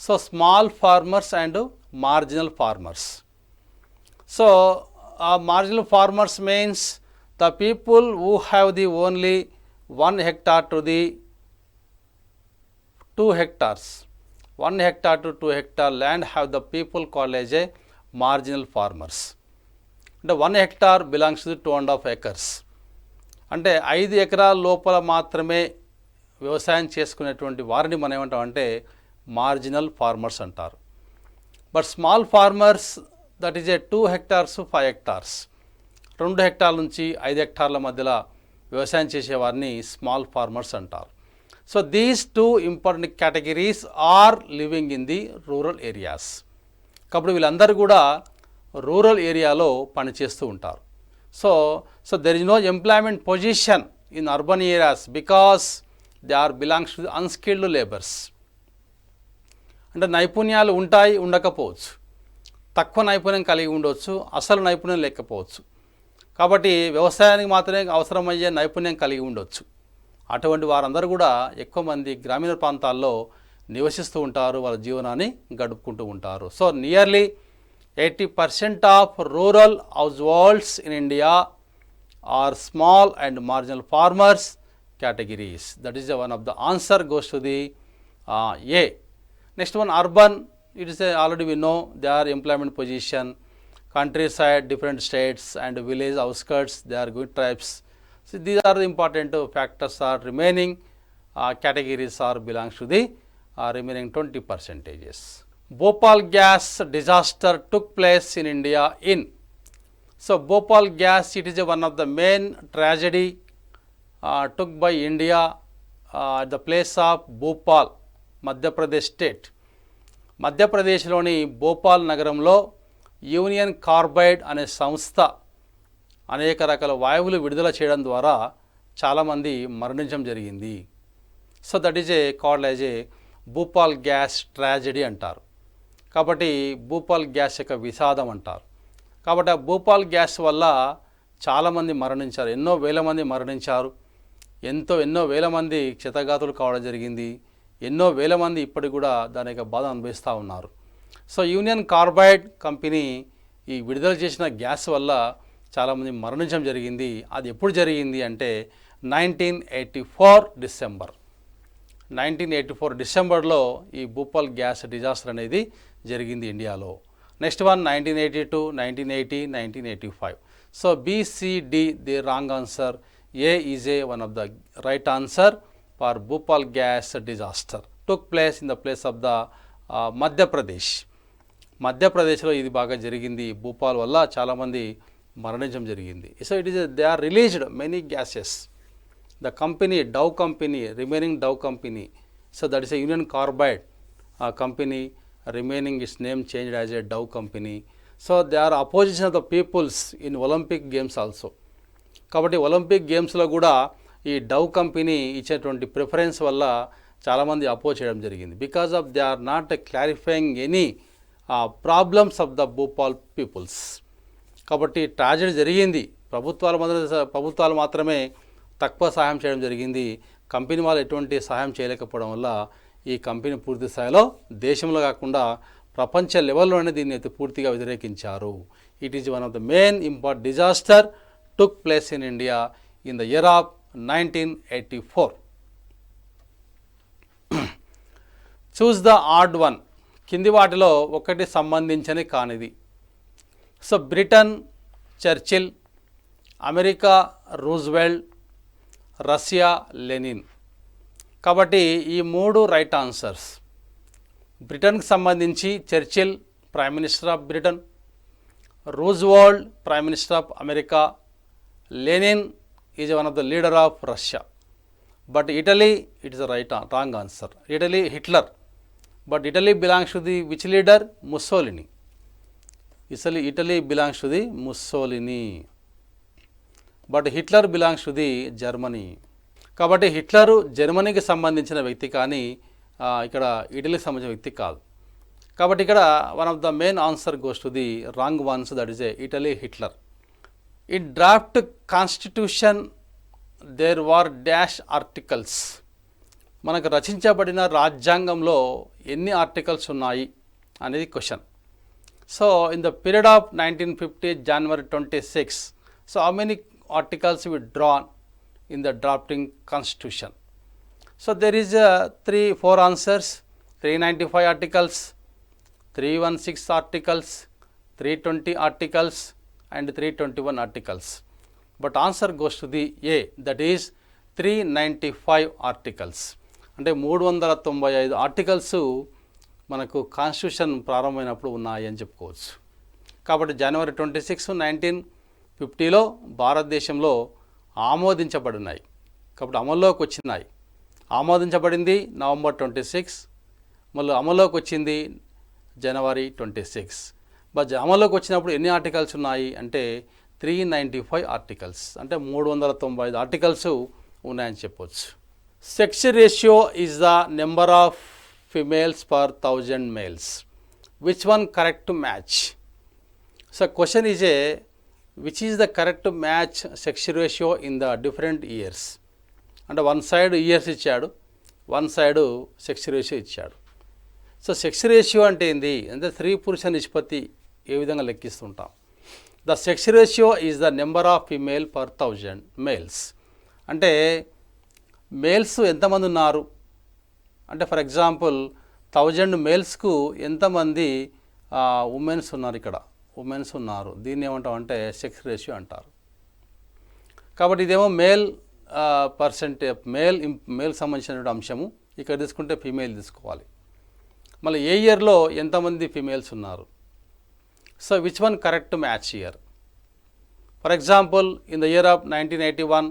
So small farmers and marginal farmers. So marginal farmers means the people who have the only 1 hectare to the 2 hectares, 1 hectare to 2 hectare land have the people called as a marginal farmers. అంటే 1 hectare belongs to the 2.5 acres. అంటే 5 ఎకరాల లోపల మాత్రమే వ్యవసాయం చేసుకునేటువంటి వారిని మనం ఏమంటామంటే మార్జినల్ ఫార్మర్స్ అంటారు. But small farmers that is A 2 hectares to 5 hectares, 2 హెక్టార్ల నుంచి 5 హెక్టార్ల మధ్యలో వ్యవసాయం చేసేవారిని స్మాల్ ఫార్మర్స్ అంటారు. So these 2 important categories are living in the rural areas. కాబట్టి వీళ్ళందరూ కూడా రూరల్ ఏరియాలో పనిచేస్తూ ఉంటారు. So there is no employment position in urban areas because they are belongs to the unskilled labours. అంటే నైపుణ్యాలు ఉంటాయి, ఉండకపోవచ్చు, తక్కువ నైపుణ్యం కలిగి ఉండవచ్చు, అసలు నైపుణ్యం లేకపోవచ్చు. కాబట్టి వ్యవసాయానికి మాత్రమే అవసరమయ్యే నైపుణ్యం కలిగి ఉండొచ్చు. అటువంటి వారందరూ కూడా ఎక్కువ మంది గ్రామీణ ప్రాంతాల్లో నివసిస్తూ ఉంటారు, వాళ్ళ జీవనాన్ని గడుపుకుంటూ ఉంటారు. So nearly 80% of rural house holds in India or small and marginal farmers categories. That is one of the answer goes to the A. Next one, urban, it is already we know their employment position, countryside, different states and village outskirts, they are good tribes. So these are the important factors are remaining categories are belongs to the remaining 20 percentages. Bhopal gas disaster took place in India in. So Bhopal gas, it is one of the main tragedy took by India at the place of Bhopal, Madhya Pradesh state. మధ్యప్రదేశ్లోని భోపాల్ నగరంలో యూనియన్ కార్బైడ్ అనే సంస్థ అనేక రకాల వాయువులు విడుదల చేయడం ద్వారా చాలామంది మరణించడం జరిగింది. So that is a called as a Bhupal gas tragedy అంటారు. కాబట్టి భూపాల్ గ్యాస్ యొక్క విషాదం అంటారు. కాబట్టి ఆ భూపాల్ గ్యాస్ వల్ల చాలామంది మరణించారు, ఎన్నో వేల మంది మరణించారు, ఎన్నో వేల మంది క్షతగాతులు కావడం జరిగింది, ఎన్నో వేల మంది ఇప్పటికి కూడా దాని యొక్క బాధ అనుభవిస్తూ ఉన్నారు. సో యూనియన్ కార్బైడ్ కంపెనీ ఈ విడుదల చేసిన గ్యాస్ వల్ల చాలామంది మరణించడం జరిగింది. అది ఎప్పుడు జరిగింది అంటే 1984 డిసెంబర్లో ఈ భూపాల్ గ్యాస్ డిజాస్టర్ అనేది జరిగింది ఇండియాలో. Next one 1982, 1980, 1985. So BCD the wrong answer. A is a one of the right answer for Bhopal gas disaster took place in the place of the Madhya Pradesh. మధ్యప్రదేశ్లో ఇది బాగా జరిగింది. భూపాల్ వల్ల చాలామంది మరణించడం జరిగింది. So it is they are released many gases. The company Dow company remaining Dow company, so that is a Union Carbide company remaining its name changed as a Dow company. So they are opposition of the peoples in Olympic games also. కాబట్టి ఒలింపిక్ గేమ్స్లో కూడా ఈ డవ్ కంపెనీ ఇచ్చేటువంటి ప్రిఫరెన్స్ వల్ల చాలామంది అపోజ్ చేయడం జరిగింది. Because of they are not clarifying any problems of the Bhopal peoples. కాబట్టి ట్రాజెడీ జరిగింది, ప్రభుత్వాలు మాత్రమే తక్కువ సహాయం చేయడం జరిగింది. కంపెనీ వాళ్ళు ఎటువంటి సహాయం చేయలేకపోవడం వల్ల ఈ కంపెనీ పూర్తి స్థాయిలో దేశంలో కాకుండా ప్రపంచ లెవెల్లోనే దీన్ని అయితే పూర్తిగా వ్యతిరేకించారు. It is one of the main important disaster took place in India in the year of 1984. Choose the odd one. కింది వాటిలో ఒకటి సంబంధించని కానిది. So Britain Churchill, America Roosevelt, Russia Lenin. కాబట్టి ఈ మూడు రైట్ ఆన్సర్స్. బ్రిటన్కి సంబంధించి Churchill prime minister of Britain, Roosevelt prime minister of America, Lenin is one of the leader of Russia. But Italy, it is a wrong answer. Italy, Hitler. But Italy belongs to the which leader? Mussolini. Italy belongs to the Mussolini. But Hitler belongs to the Germany. కాబట్టి హిట్లరు జర్మనీకి సంబంధించిన వ్యక్తి కానీ ఇక్కడ ఇటలీకి సంబంధించిన వ్యక్తి కాదు. కాబట్టి ఇక్కడ one of the main answer goes to the wrong once, that is a Italy Hitler. In draft constitution there were dash articles. మనకు రచించబడిన రాజ్యాంగంలో ఎన్ని ఆర్టికల్స్ ఉన్నాయి అనేది question. So in the period of 1950 January 26, so how many articles we drawn in the drafting constitution? So there is 4 answers. 395 articles, 316 articles, 320 articles and 321 articles. But answer goes to the A, that is 395 articles. అంటే 395 ఆర్టికల్స్ మనకు కాన్స్టిట్యూషన్ ప్రారంభమైనప్పుడు ఉన్నాయి అని చెప్పుకోవచ్చు. కాబట్టి January 26, 1950లో భారతదేశంలో ఆమోదించబడినాయి. కాబట్టి అమల్లోకి వచ్చినాయి. ఆమోదించబడింది November 26, మళ్ళీ అమల్లోకి వచ్చింది January 26. బట్ అమల్లోకి వచ్చినప్పుడు ఎన్ని ఆర్టికల్స్ ఉన్నాయి అంటే 395 ఆర్టికల్స్, అంటే 395 ఆర్టికల్స్ ఉన్నాయని చెప్పవచ్చు. Sex ratio is the number of females per 1000 males. Which one correct match? So question is a which is the correct match sex ratio in the different years. అంటే వన్ సైడ్ ఇయర్స్ ఇచ్చాడు, వన్ సైడు సెక్స్ రేషియో ఇచ్చాడు. సో సెక్స్ రేషియో అంటే ఏంది అంటే స్త్రీ పురుష నిష్పత్తి ఏ విధంగా లెక్కిస్తుంటాం. The sex ratio is the number of female per 1000 males. అంటే మేల్స్ ఎంతమంది ఉన్నారు అంటే ఫర్ ఎగ్జాంపుల్ 1000 మేల్స్కు ఎంతమంది ఉమెన్స్ ఉన్నారు, ఇక్కడ ఉమెన్స్ ఉన్నారు, దీన్ని ఏమంటాం అంటే సెక్స్ రేషియో అంటారు. కాబట్టి ఇదేమో మేల్ మేల్ సంబంధించినటువంటి అంశము. ఇక్కడ తీసుకుంటే ఫీమేల్ తీసుకోవాలి. మళ్ళీ ఏ ఇయర్లో ఎంతమంది ఫీమేల్స్ ఉన్నారు. So which one correct match year. For example in the year of 1981,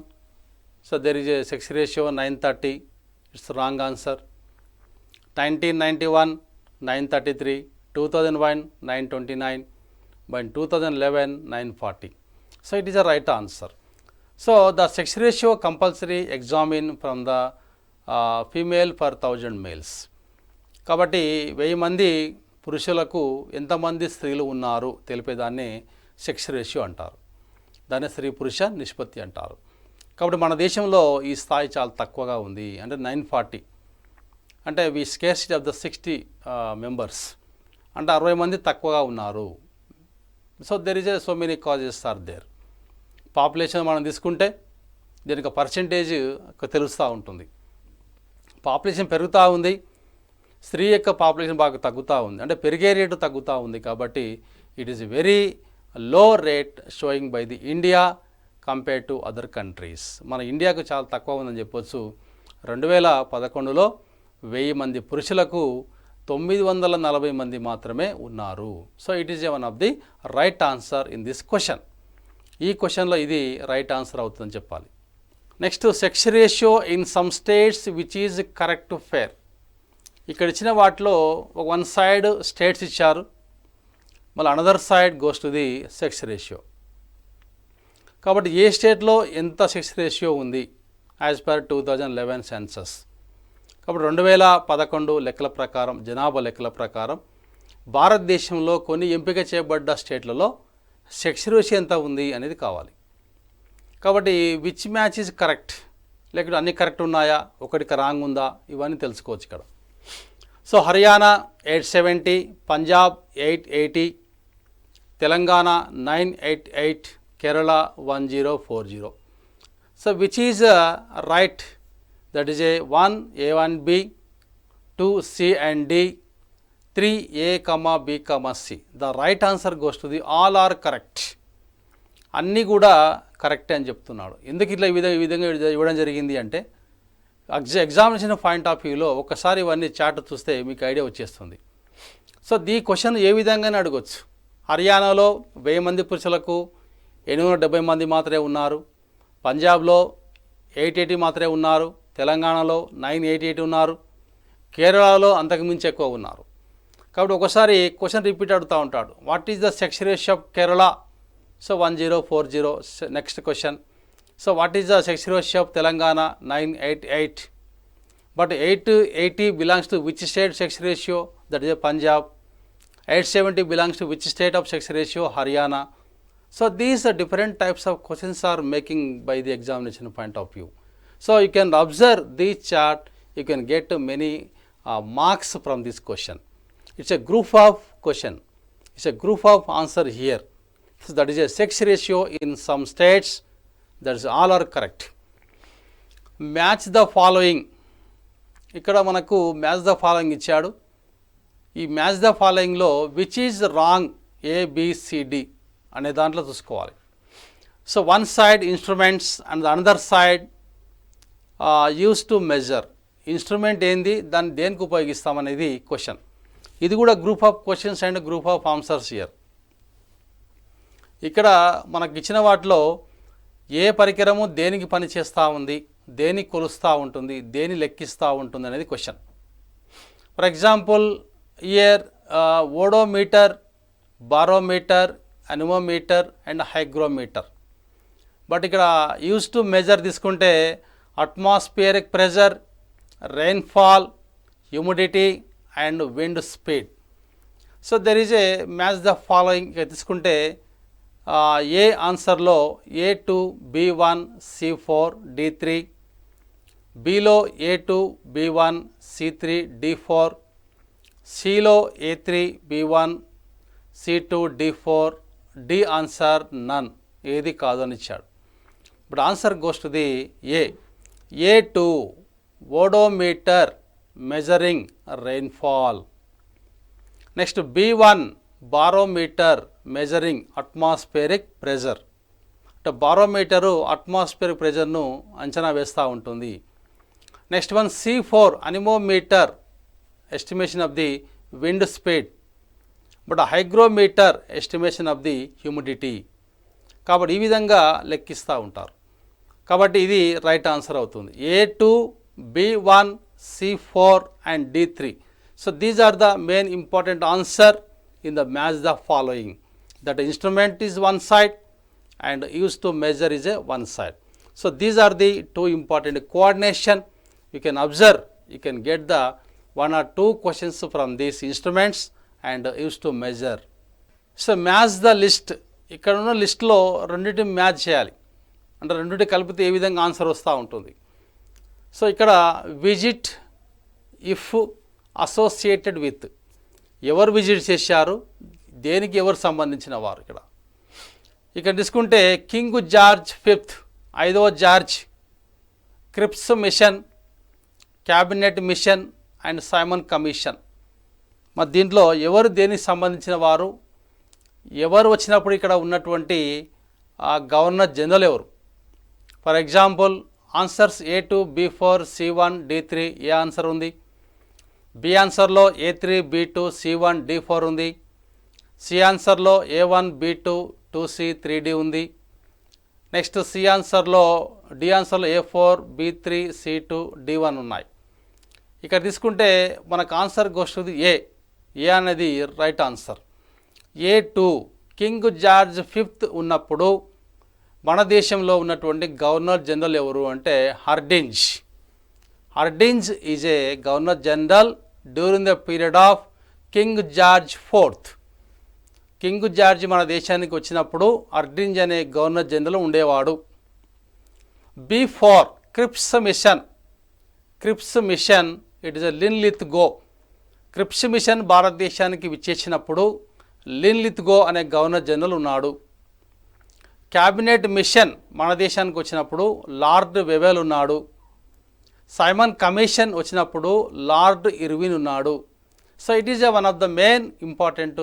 so there is A sex ratio 930, it's wrong answer. 1991 933, 2001 929, by 2011 940. So it is a right answer. So the sex ratio compulsory examine from the female per 1000 males. కాబట్టి 1000 మంది పురుషులకు ఎంతమంది స్త్రీలు ఉన్నారు తెలిపేదాన్ని సెక్స్ రేషియో అంటారు. దాన్ని స్త్రీ పురుష నిష్పత్తి అంటారు. కాబట్టి మన దేశంలో ఈ స్థాయి చాలా తక్కువగా ఉంది, అంటే 940. అంటే we scarcity of the 60 members, అంటే 60 మంది తక్కువగా ఉన్నారు. So there is so many causes are there. Population మనం తీసుకుంటే దీనికి పర్సెంటేజ్ తెలుస్తూ ఉంటుంది. పాపులేషన్ పెరుగుతూ ఉంది, స్త్రీ యొక్క పాపులేషన్ బాగా తగ్గుతూ ఉంది, అంటే పెరిగే రేటు తగ్గుతూ ఉంది. కాబట్టి it is very low rate showing by the India compare to other countries. మన ఇండియాకు చాలా తక్కువ ఉందని చెప్పొచ్చు. 2011లో 1000 మంది పురుషులకు 940 మంది మాత్రమే ఉన్నారు. So it is one of the right answer in this question. ఈ క్వశ్చన్లో ఇది రైట్ ఆన్సర్ అవుతుందని చెప్పాలి. Next sex ratio in some states which is correct fair. ఇక్కడ ఇచ్చిన వాటిలో వన్ సైడ్ స్టేట్స్ ఇచ్చారు, మళ్ళీ another side goes to the sex ratio. కాబట్టి ఏ స్టేట్లో ఎంత సెక్స్ రేషియో ఉంది యాజ్ పర్ 2011 సెన్సస్. కాబట్టి 2011 లెక్కల ప్రకారం, జనాభా లెక్కల ప్రకారం భారతదేశంలో కొన్ని ఎంపిక చేయబడ్డ స్టేట్లలో సెక్స్ రేషియో ఎంత ఉంది అనేది కావాలి. కాబట్టి విచ్ మ్యాచ్ ఈజ్ కరెక్ట్, లేకపోతే అన్ని కరెక్ట్ ఉన్నాయా, ఒకటికి రాంగ్ ఉందా, ఇవన్నీ తెలుసుకోవచ్చు ఇక్కడ. So Haryana 870, Punjab 880, Telangana 988, Kerala 1040. So which is right, that is a 1 A1B, 2 C and D, 3 A, B, C. The right answer goes to the all are correct. అన్నీ కూడా కరెక్టే అని చెప్తున్నాడు. ఎందుకు ఇట్లా ఈ విధంగా ఇవ్వడం జరిగింది అంటే ఎగ్జామినేషన్ పాయింట్ ఆఫ్ వ్యూలో ఒకసారి ఇవన్నీ చార్ట్ చూస్తే మీకు ఐడియా వచ్చేస్తుంది. సో ఈ క్వశ్చన్ ఏ విధంగానే అడగొచ్చు. హర్యానాలో 1000 మంది పురుషులకు 870 మంది మాత్రమే ఉన్నారు, పంజాబ్లో 880 మాత్రమే ఉన్నారు, తెలంగాణలో 988 ఉన్నారు, కేరళలో అంతకుమించి ఎక్కువ ఉన్నారు. కాబట్టి ఒకసారి క్వశ్చన్ రిపీట్ అడుగుతూ ఉంటాడు, what is the sex ratio of Kerala. So 1040. Next question, so what is the sex ratio of Telangana 988. But 880 belongs to which state sex ratio, that is Punjab. 870 belongs to which state of sex ratio, Haryana. So these are different types of questions are making by the examination point of view. So you can observe this chart, you can get many marks from this question. It's a group of question, it's a group of answer here. So that is a sex ratio in some states, that is all are correct. Match the following. ఇక్కడ మనకు మ్యాచ్ ద ఫాలోయింగ్ ఇచ్చాడు. ఈ మ్యాచ్ ద ఫాలోయింగ్లో విచ్ ఈజ్ రాంగ్ ABCD అనే దాంట్లో చూసుకోవాలి. So one side instruments and another side use to measure. Instrument ఏంది, దాన్ని దేనికి ఉపయోగిస్తామనేది క్వశ్చన్. ఇది కూడా group of questions and group of answers here. ఇక్కడ మనకి ఇచ్చిన వాటిలో ఏ పరికరము దేనికి పని చేస్తూ ఉంది, దేనికి కొలుస్తూ ఉంటుంది, దేని లెక్కిస్తూ ఉంటుంది అనేది question. For example here odometer, barometer, anemometer and hygrometer. But ఇక్కడ యూజ్ టు మెజర్ తీసుకుంటే atmospheric pressure, rainfall, humidity and wind speed. So there is a match the following తీసుకుంటే A ఆన్సర్లో A2, B1, C4, D3, below A2, B1, C3, D4, సిలో A3, B1, C2, D4, D answer నన్, ఏది కాదు అని ఇచ్చాడు. ఇప్పుడు answer goes to the A2 odometer measuring rainfall. Next B1 barometer measuring atmospheric pressure. అంటే బారోమీటరు అట్మాస్ఫియరిక్ ప్రెజర్ను అంచనా వేస్తూ ఉంటుంది. Next one C4 anemometer estimation of the wind speed, but hygrometer estimation of the humidity. కాబట్టి ఈ విధంగా లెక్కిస్తూ ఉంటారు. కాబట్టి ఇది రైట్ ఆన్సర్ అవుతుంది. A2, B1, C4 and D3. So these are the main important answer in the match the following. That instrument is one side and used to measure is a one side. So these are the two important coordination. You can observe, you can get the one or two questions from these instruments and used to measure. So match the list. ఇక్కడ ఉన్న లిస్ట్లో రెండింటిని మ్యాచ్ చేయాలి. అంటే రెండింటి కలిపితే ఏ విధంగా ఆన్సర్ వస్తూ ఉంటుంది. సో ఇక్కడ విజిట్, ఇఫ్, అసోసియేటెడ్ విత్, ఎవరు విజిట్ చేశారు, దేనికి ఎవరు సంబంధించిన వారు. ఇక్కడ తీసుకుంటే కింగ్ జార్జ్ ఫిఫ్త్, 5వ George, క్రిప్స్ machine, cabinet machine and Simon commission. మరి దీంట్లో ఎవరు దేనికి సంబంధించిన వారు, ఎవరు వచ్చినప్పుడు ఇక్కడ ఉన్నటువంటి గవర్నర్ జనరల్ ఎవరు. For example answers A2, B4, C1, D3 A answer ఉంది. బి ఆన్సర్లో A3, B2, C1, D4 ఉంది. C ఆన్సర్లో A1, B2, 2C, 3D ఉంది. నెక్స్ట్ సి ఆన్సర్లో, డి ఆన్సర్లో A4, B3, C2, D1 ఉన్నాయి. ఇక్కడ తీసుకుంటే మనకు ఆన్సర్ గోస్తుంది ఏ అనేది right answer. A2 King George fifth ఉన్నప్పుడు మన దేశంలో ఉన్నటువంటి గవర్నర్ జనరల్ ఎవరు అంటే Hardinge. Hardinge is a governor general during the period of King George fourth. King George మన దేశానికి వచ్చినప్పుడు హర్డింజ్ అనే గవర్నర్ జనరల్ ఉండేవాడు. B4 Cripps mission. Cripps mission it is a Linlithgow. Cripps mission భారతదేశానికి విచ్చేసినప్పుడు లిన్లిత్గో అనే గవర్నర్ జనరల్ ఉన్నాడు. క్యాబినెట్ మిషన్ మన దేశానికి వచ్చినప్పుడు లార్డ్ వెవెల్ ఉన్నాడు. సైమన్ కమిషన్ వచ్చినప్పుడు లార్డ్ ఇర్విన్ ఉన్నాడు. So it is one of the main important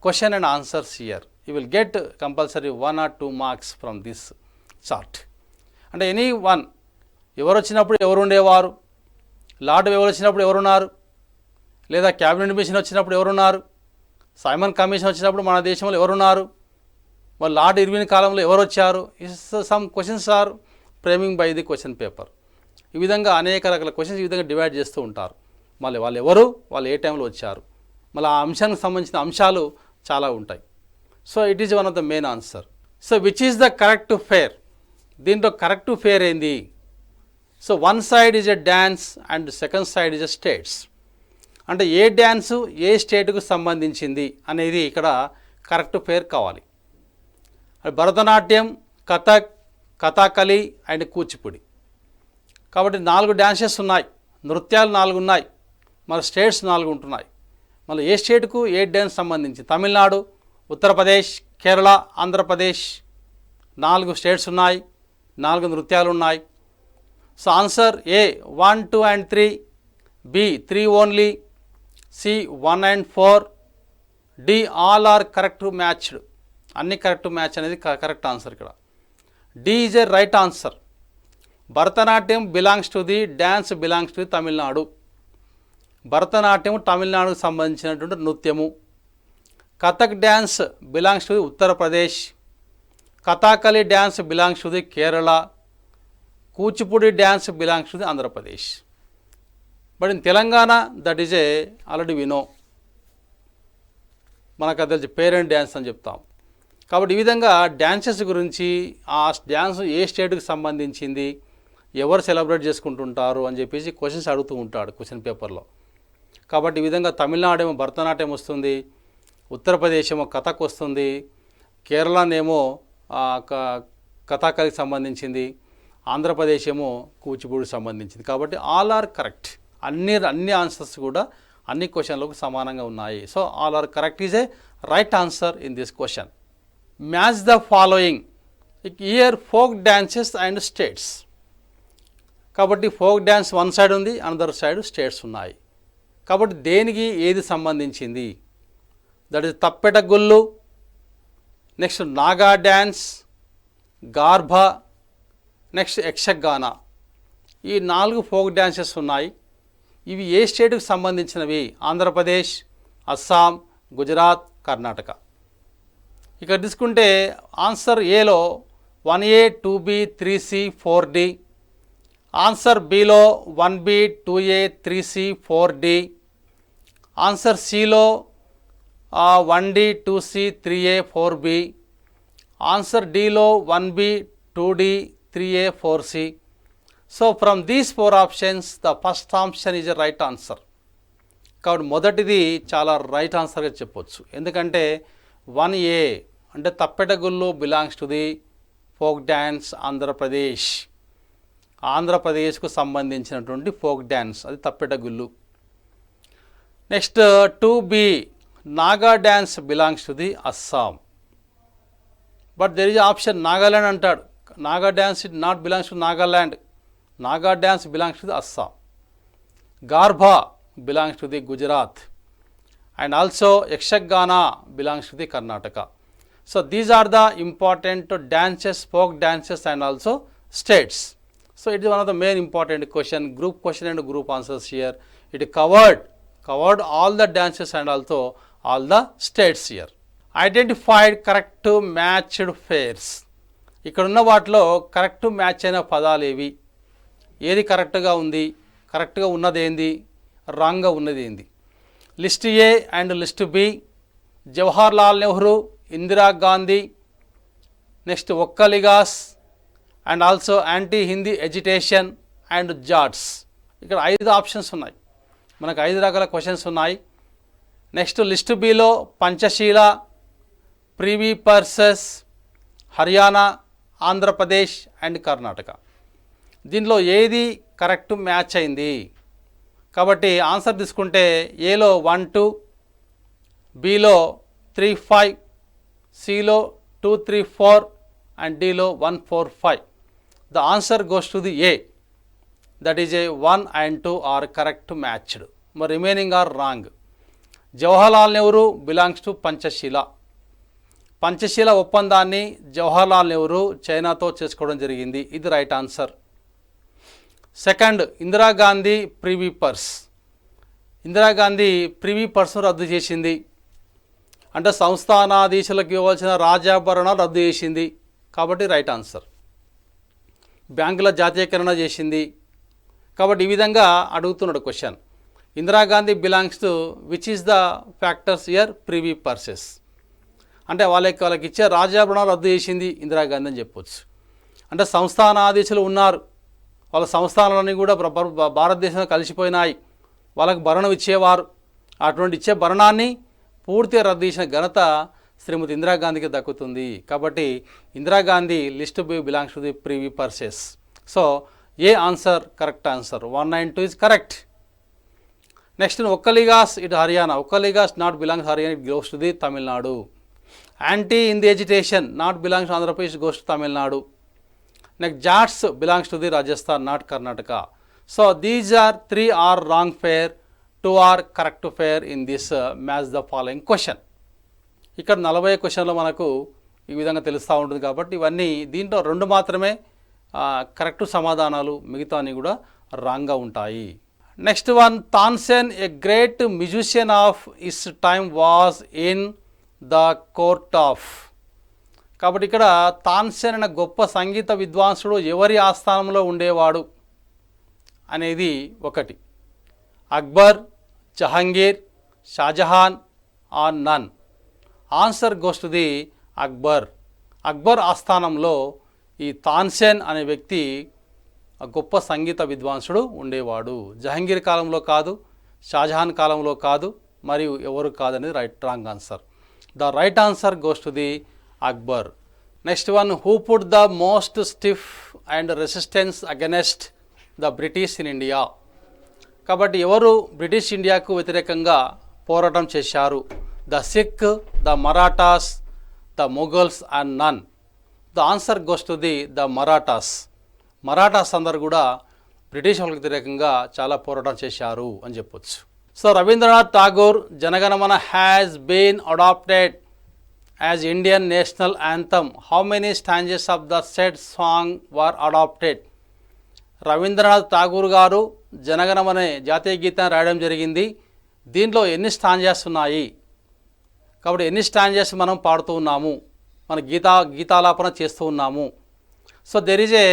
question and answers here. You will get compulsory 1 or 2 marks from this chart. అంటే ఎనీ వన్, ఎవరు వచ్చినప్పుడు ఎవరు ఉండేవారు, లార్డ్ వెవెల్ వచ్చినప్పుడు ఎవరున్నారు, లేదా క్యాబినెట్ మిషన్ వచ్చినప్పుడు ఎవరున్నారు, సైమన్ కమిషన్ వచ్చినప్పుడు మన దేశంలో ఎవరున్నారు, మరి లార్డ్ ఇర్విన్ కాలంలో ఎవరు వచ్చారు. Some questions are framing by the question paper. ఈ విధంగా అనేక రకాల క్వశ్చన్స్ ఈ విధంగా డివైడ్ చేస్తూ ఉంటారు. మళ్ళీ వాళ్ళు ఎవరు, వాళ్ళు ఏ టైంలో వచ్చారు, మళ్ళీ ఆ అంశానికి సంబంధించిన అంశాలు చాలా ఉంటాయి. So it is one of the main answer. So which is the correct fair. దీంట్లో కరెక్ట్ ఫేర్ ఏంది. So one side is a dance and second side is a states. అంటే ఏ డ్యాన్సు ఏ స్టేట్కు సంబంధించింది అనేది ఇక్కడ కరెక్ట్ ఫేర్ కావాలి. భరతనాట్యం, కథక్, కథాకళి అండ్ కూచిపూడి. కాబట్టి 4 డ్యాన్సెస్ ఉన్నాయి, నృత్యాలు 4 ఉన్నాయి, మరి స్టేట్స్ 4 ఉంటున్నాయి. మళ్ళీ ఏ స్టేట్కు ఏ డ్యాన్స్ సంబంధించి, తమిళనాడు, ఉత్తరప్రదేశ్, కేరళ, ఆంధ్రప్రదేశ్ 4 స్టేట్స్ ఉన్నాయి, 4 నృత్యాలు ఉన్నాయి. So answer A 1, 2 and 3, B 3 only, C 1 and 4, D all are correct matched. అన్ని కరెక్ట్ మ్యాచ్ అనేది కరెక్ట్ ఆన్సర్. ఇక్కడ D is a right answer. Bharatanatyam belongs to the, dance belongs to the Tamil Nadu. Bharatanatyam తమిళనాడుకు సంబంధించినటువంటి నృత్యము. Kathak dance belongs to the Uttar Pradesh. Kathakali dance belongs to the Kerala. Kuchipudi dance belongs to the Andhra Pradesh. But in Telangana that is a already వినో, మనకు అది పేరెంట్ డ్యాన్స్ అని చెప్తాం. కాబట్టి ఈ విధంగా డ్యాన్సెస్ గురించి, ఆ డ్యాన్స్ ఏ స్టేట్కి సంబంధించింది, ఎవరు సెలబ్రేట్ చేసుకుంటుంటారు అని చెప్పేసి క్వశ్చన్స్ అడుగుతూ ఉంటాడు క్వశ్చన్ పేపర్లో. కాబట్టి ఈ విధంగా తమిళనాడు ఏమో భరతనాట్యం వస్తుంది, ఉత్తరప్రదేశ్ ఏమో కథక్ వస్తుంది, కేరళనేమో కథాకళికి సంబంధించింది, ఆంధ్రప్రదేశ్ ఏమో కూచిపూడికి సంబంధించింది. కాబట్టి ఆల్ ఆర్ కరెక్ట్. అన్ని ఆన్సర్స్ కూడా అన్ని క్వశ్చన్లకు సమానంగా ఉన్నాయి. So all are correct is a right answer in this question. Match the following. Here folk dances and states. కాబట్టి ఫోక్ డ్యాన్స్ వన్ సైడ్ ఉంది, అనదర్ సైడ్ స్టేట్స్ ఉన్నాయి. కాబట్టి దేనికి ఏది సంబంధించింది? That is Tappeta Gullu, next Naga dance, Garba, next Yakshagana. ఈ 4 ఫోక్ డ్యాన్సెస్ ఉన్నాయి. ఇవి ఏ స్టేట్కి సంబంధించినవి? ఆంధ్రప్రదేశ్, అస్సాం, గుజరాత్, కర్ణాటక. ఇక్కడ తీసుకుంటే ఆన్సర్ ఏలో 1A, 2B, 3C, 4D. Answer below 1B, 2A, 3C, 4D. Answer సిలో 1D, 2C, 3A, 4B. Answer డిలో 1B, 2D, 3A, 4C. So from these 4 options the first option is a right answer. కాబట్టి మొదటిది చాలా రైట్ ఆన్సర్గా చెప్పొచ్చు. ఎందుకంటే 1A అంటే తప్పెటగుళ్ళు belongs to the folk dance Andhra Pradesh. ఆంధ్రప్రదేశ్కు సంబంధించినటువంటి ఫోక్ డ్యాన్స్ అది తప్పెటగుళ్ళు. Next 2B Naga dance belongs to the Assam. But there is option Nagaland అంటాడు. Naga dance it not belongs to Nagaland. Naga dance belongs to the Assam. Garba belongs to the Gujarat. And also Yakshagana belongs to the Karnataka. So these are the important dances, folk dances and also states. So it is one of the main important question, group question and group answers here. It covered all the dances and also all the states here. Identified correct matched pairs. ఇక్కడ ఉన్న వాటిలో కరెక్ట్ మ్యాచ్ అయిన పదాలు ఏవి? ఏది కరెక్ట్గా ఉంది, కరెక్ట్గా ఉన్నది ఏంది, రాంగ్గా ఉన్నది ఏంది? List A and list B. Jawaharlal Nehru, Indira Gandhi, next Okkaligas and also anti Hindi agitation and Jats. ఇక్కడ 5 ఆప్షన్స్ ఉన్నాయి. మనకు 5 రకాల క్వశ్చన్స్ ఉన్నాయి. Next list below Panchsheela, privy purses, Haryana, Andhra Pradesh and Karnataka. దీనిలో ఏది కరెక్ట్ మ్యాచ్ అయింది? కాబట్టి ఆన్సర్ తీసుకుంటే ఏలో 1, 2, బిలో 3, 5, సిలో 2, 3, 4 and డిలో 1, 4, 5. The answer goes to the A. That is a 1 and 2 are correct matched. But remaining are wrong. Jawaharlal Nehru belongs to Panchashila. Panchsheel ఒప్పందాన్ని జవహర్లాల్ నెహ్రూ చైనాతో చేసుకోవడం జరిగింది. ఇది right answer. Second, Indira Gandhi privy purse. Indira Gandhi privy పర్స్ను రద్దు చేసింది. అంటే సంస్థానాధీశులకు ఇవ్వాల్సిన రాజాభరణాలు రద్దు చేసింది. కాబట్టి రైట్ ఆన్సర్. బ్యాంకుల జాతీయకరణ చేసింది. కాబట్టి ఈ విధంగా అడుగుతున్నాడు question. Indira Gandhi belongs to which is the factors year? Privy purses. అంటే వాళ్ళకి ఇచ్చే రాజాభరణాలు రద్దు చేసింది ఇందిరాగాంధీ అని చెప్పొచ్చు. అంటే సంస్థానాధీశులు ఉన్నారు, వాళ్ళ సంస్థానాలన్నీ కూడా భారతదేశంలో కలిసిపోయినాయి. వాళ్ళకి భరణం ఇచ్చేవారు. అటువంటి ఇచ్చే భరణాన్ని పూర్తిగా రద్దు చేసిన ఘనత శ్రీమతి ఇందిరాగాంధీకి దక్కుతుంది. కాబట్టి Indira Gandhi list B belongs to the privy purses. So A answer correct answer. 1 and 2 is correct. Next ఒక్కలిగాస్, it Haryana. ఒక్కలిగాస్ not belongs Haryana, it goes to the Tamil Nadu. Anti Hindi agitation not belongs to Andhra Pradesh, goes to Tamil Nadu. Next Jats belongs to the Rajasthan, not Karnataka. So these are 3 are wrong pair, 2 are correct pair in this match the following question. ఇక్కడ 40 క్వశ్చన్లో మనకు ఈ విధంగా తెలుస్తూ ఉంటుంది. కాబట్టి ఇవన్నీ దీంట్లో 2 మాత్రమే కరెక్ట్ సమాధానాలు, మిగతా అన్నీ కూడా రాంగ్గా ఉంటాయి. Next one, Tansen a great musician of is time was in the court of. కాబట్టి ఇక్కడ తాన్సేన్ అనే గొప్ప సంగీత విద్వాంసుడు ఎవరి ఆస్థానంలో ఉండేవాడు అనేది ఒకటి. Akbar, Jahangir, Shah Jahan are none. Answer goes to the Akbar. Akbar ఆస్థానంలో ఈ తాన్సేన్ అనే వ్యక్తి గొప్ప సంగీత విద్వాంసుడు ఉండేవాడు. జహంగీర్ కాలంలో కాదు, షాజహాన్ కాలంలో కాదు, మరియు ఎవరు కాదనేది wrong answer. The right answer goes to the Akbar. Next one, who put the most stiff and resistance against the British in India. కాబట్టి ఎవరు బ్రిటిష్ ఇండియాకు వ్యతిరేకంగా పోరాటం చేశారు? The Sikh, the Marathas, the Mughals and none. The answer goes to the Marathas. Marathas అందరు కూడా బ్రిటిష్ వాళ్ళకి వ్యతిరేకంగా చాలా పోరాటం చేశారు అని చెప్పొచ్చు. So Rabindranath Tagore Jana Gana Mana has been adapted as Indian national anthem. How many stanzas of the said song were adapted? Rabindranath Tagore గారు జనగణమనే జాతీయ గీతాన్ని రాయడం జరిగింది. దీంట్లో ఎన్ని స్టాంజెస్ ఉన్నాయి, కాబట్టి ఎన్ని స్టాంజెస్ మనం పాడుతూ ఉన్నాము, మన గీతాలాపన చేస్తూ ఉన్నాము. So there is a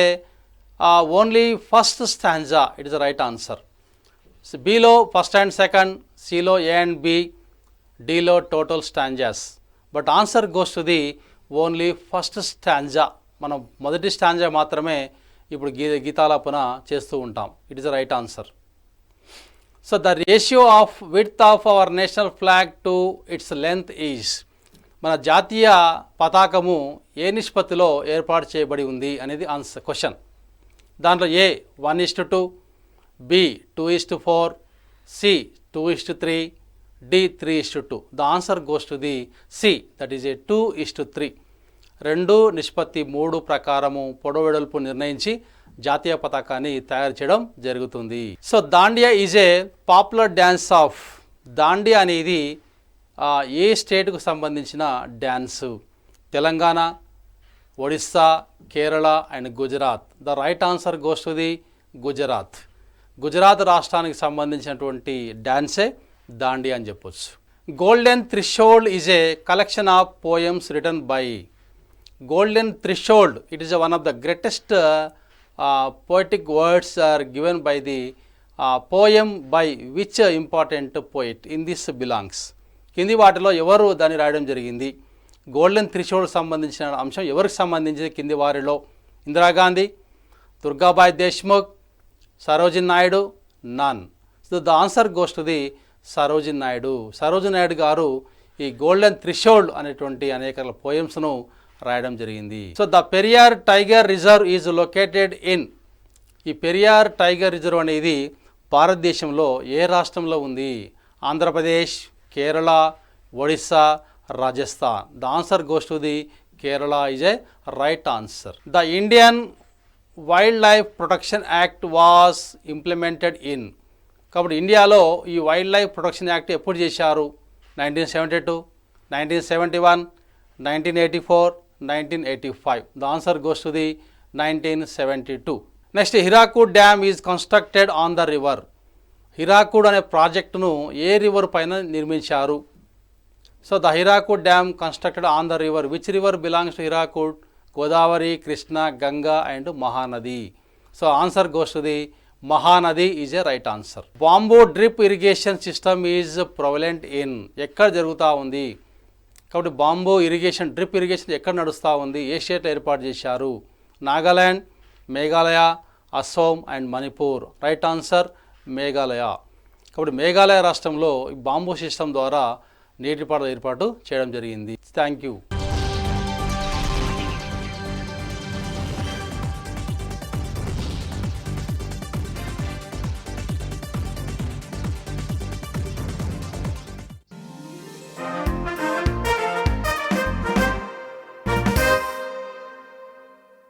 only first stanza, it is the right answer. బిలో ఫస్ట్ అండ్ సెకండ్, సిలో ఏ అండ్ బి, డిలో total stanzas. But answer goes to the only first stanza. మనం మొదటి స్టాంజా మాత్రమే ఇప్పుడు గీతాలాపన చేస్తూ ఉంటాం. It is the right answer. So the ratio of width of our national flag to its length is. మన జాతీయ పతాకము ఏ నిష్పత్తిలో ఏర్పాటు చేయబడి ఉంది అనేది ఆన్సర్ క్వశ్చన్. దాంట్లో A 1:2, B 2:4, C 2:3, D 3:2. The answer goes to the C, that is a 2:3. 2:3 ప్రకారము పొడవు వెడల్పు నిర్ణయించి జాతీయ పతాకాన్ని తయారు చేయడం జరుగుతుంది. So Dandiya is a popular dance of. Dandiya అనేది ఏ స్టేట్కు సంబంధించిన dance? Telangana, Odisha, Kerala and Gujarat. The right answer goes to the Gujarat. Gujarat రాష్ట్రానికి సంబంధించినటువంటి డ్యాన్సే దాండియా అని చెప్పొచ్చు. Golden threshold is a collection of poems written by. Golden threshold, it is one of the greatest poetic words are given by the poem by which important poet in this belongs. కింది వాటిలో ఎవరు దాన్ని రాయడం జరిగింది? గోల్డెన్ థ్రెషోల్డ్ సంబంధించిన అంశం ఎవరికి సంబంధించింది కింది వారిలో? ఇందిరాగాంధీ, దుర్గాబాయ్ దేశ్ముఖ్, సరోజిని నాయుడు, నన్. So the answer goes to the Sarojini Naidu. Sarojini Naidu గారు ఈ గోల్డెన్ థ్రెషోల్డ్ అనేటువంటి అనేక పోయమ్స్ను రాయడం జరిగింది. So the Periyar tiger reserve is located in. ఈ పెరియార్ టైగర్ రిజర్వ్ అనేది భారతదేశంలో ఏ రాష్ట్రంలో ఉంది? Andhra Pradesh, Kerala, Odisha, Rajasthan. The answer goes to the Kerala is a right answer. The Indian wildlife protection act was implemented in. కాబట్టి ఇండియాలో ఈ వైల్డ్ లైఫ్ ప్రొటెక్షన్ యాక్ట్ ఎప్పుడు చేశారు? 1972, 1971, 1984, 1985. The answer goes to the 1972. Next, Hirakud Dam is constructed on the river. Hirakud అనే ప్రాజెక్టును ఏ రివర్ పైన నిర్మించారు? So the Hirakud Dam constructed on the river. Which river belongs to Hirakud? Godavari, Krishna, Ganga and Mahanadi. So answer goes to the Mahanadi is a right answer. Bamboo drip irrigation system is prevalent in. ఎక్కడ జరుగుతూ ఉంది? కాబట్టి బాంబో ఇరిగేషన్, డ్రిప్ ఇరిగేషన్ ఎక్కడ నడుస్తూ ఉంది? ఏ స్టేట్లో ఏర్పాటు చేశారు? Nagaland, Meghalaya, Assam and Manipur. Right answer Meghalaya. కాబట్టి మేఘాలయ రాష్ట్రంలో ఈ బాంబో సిస్టమ్ ద్వారా నీటిపారుదల ఏర్పాటు చేయడం జరిగింది. Thank you.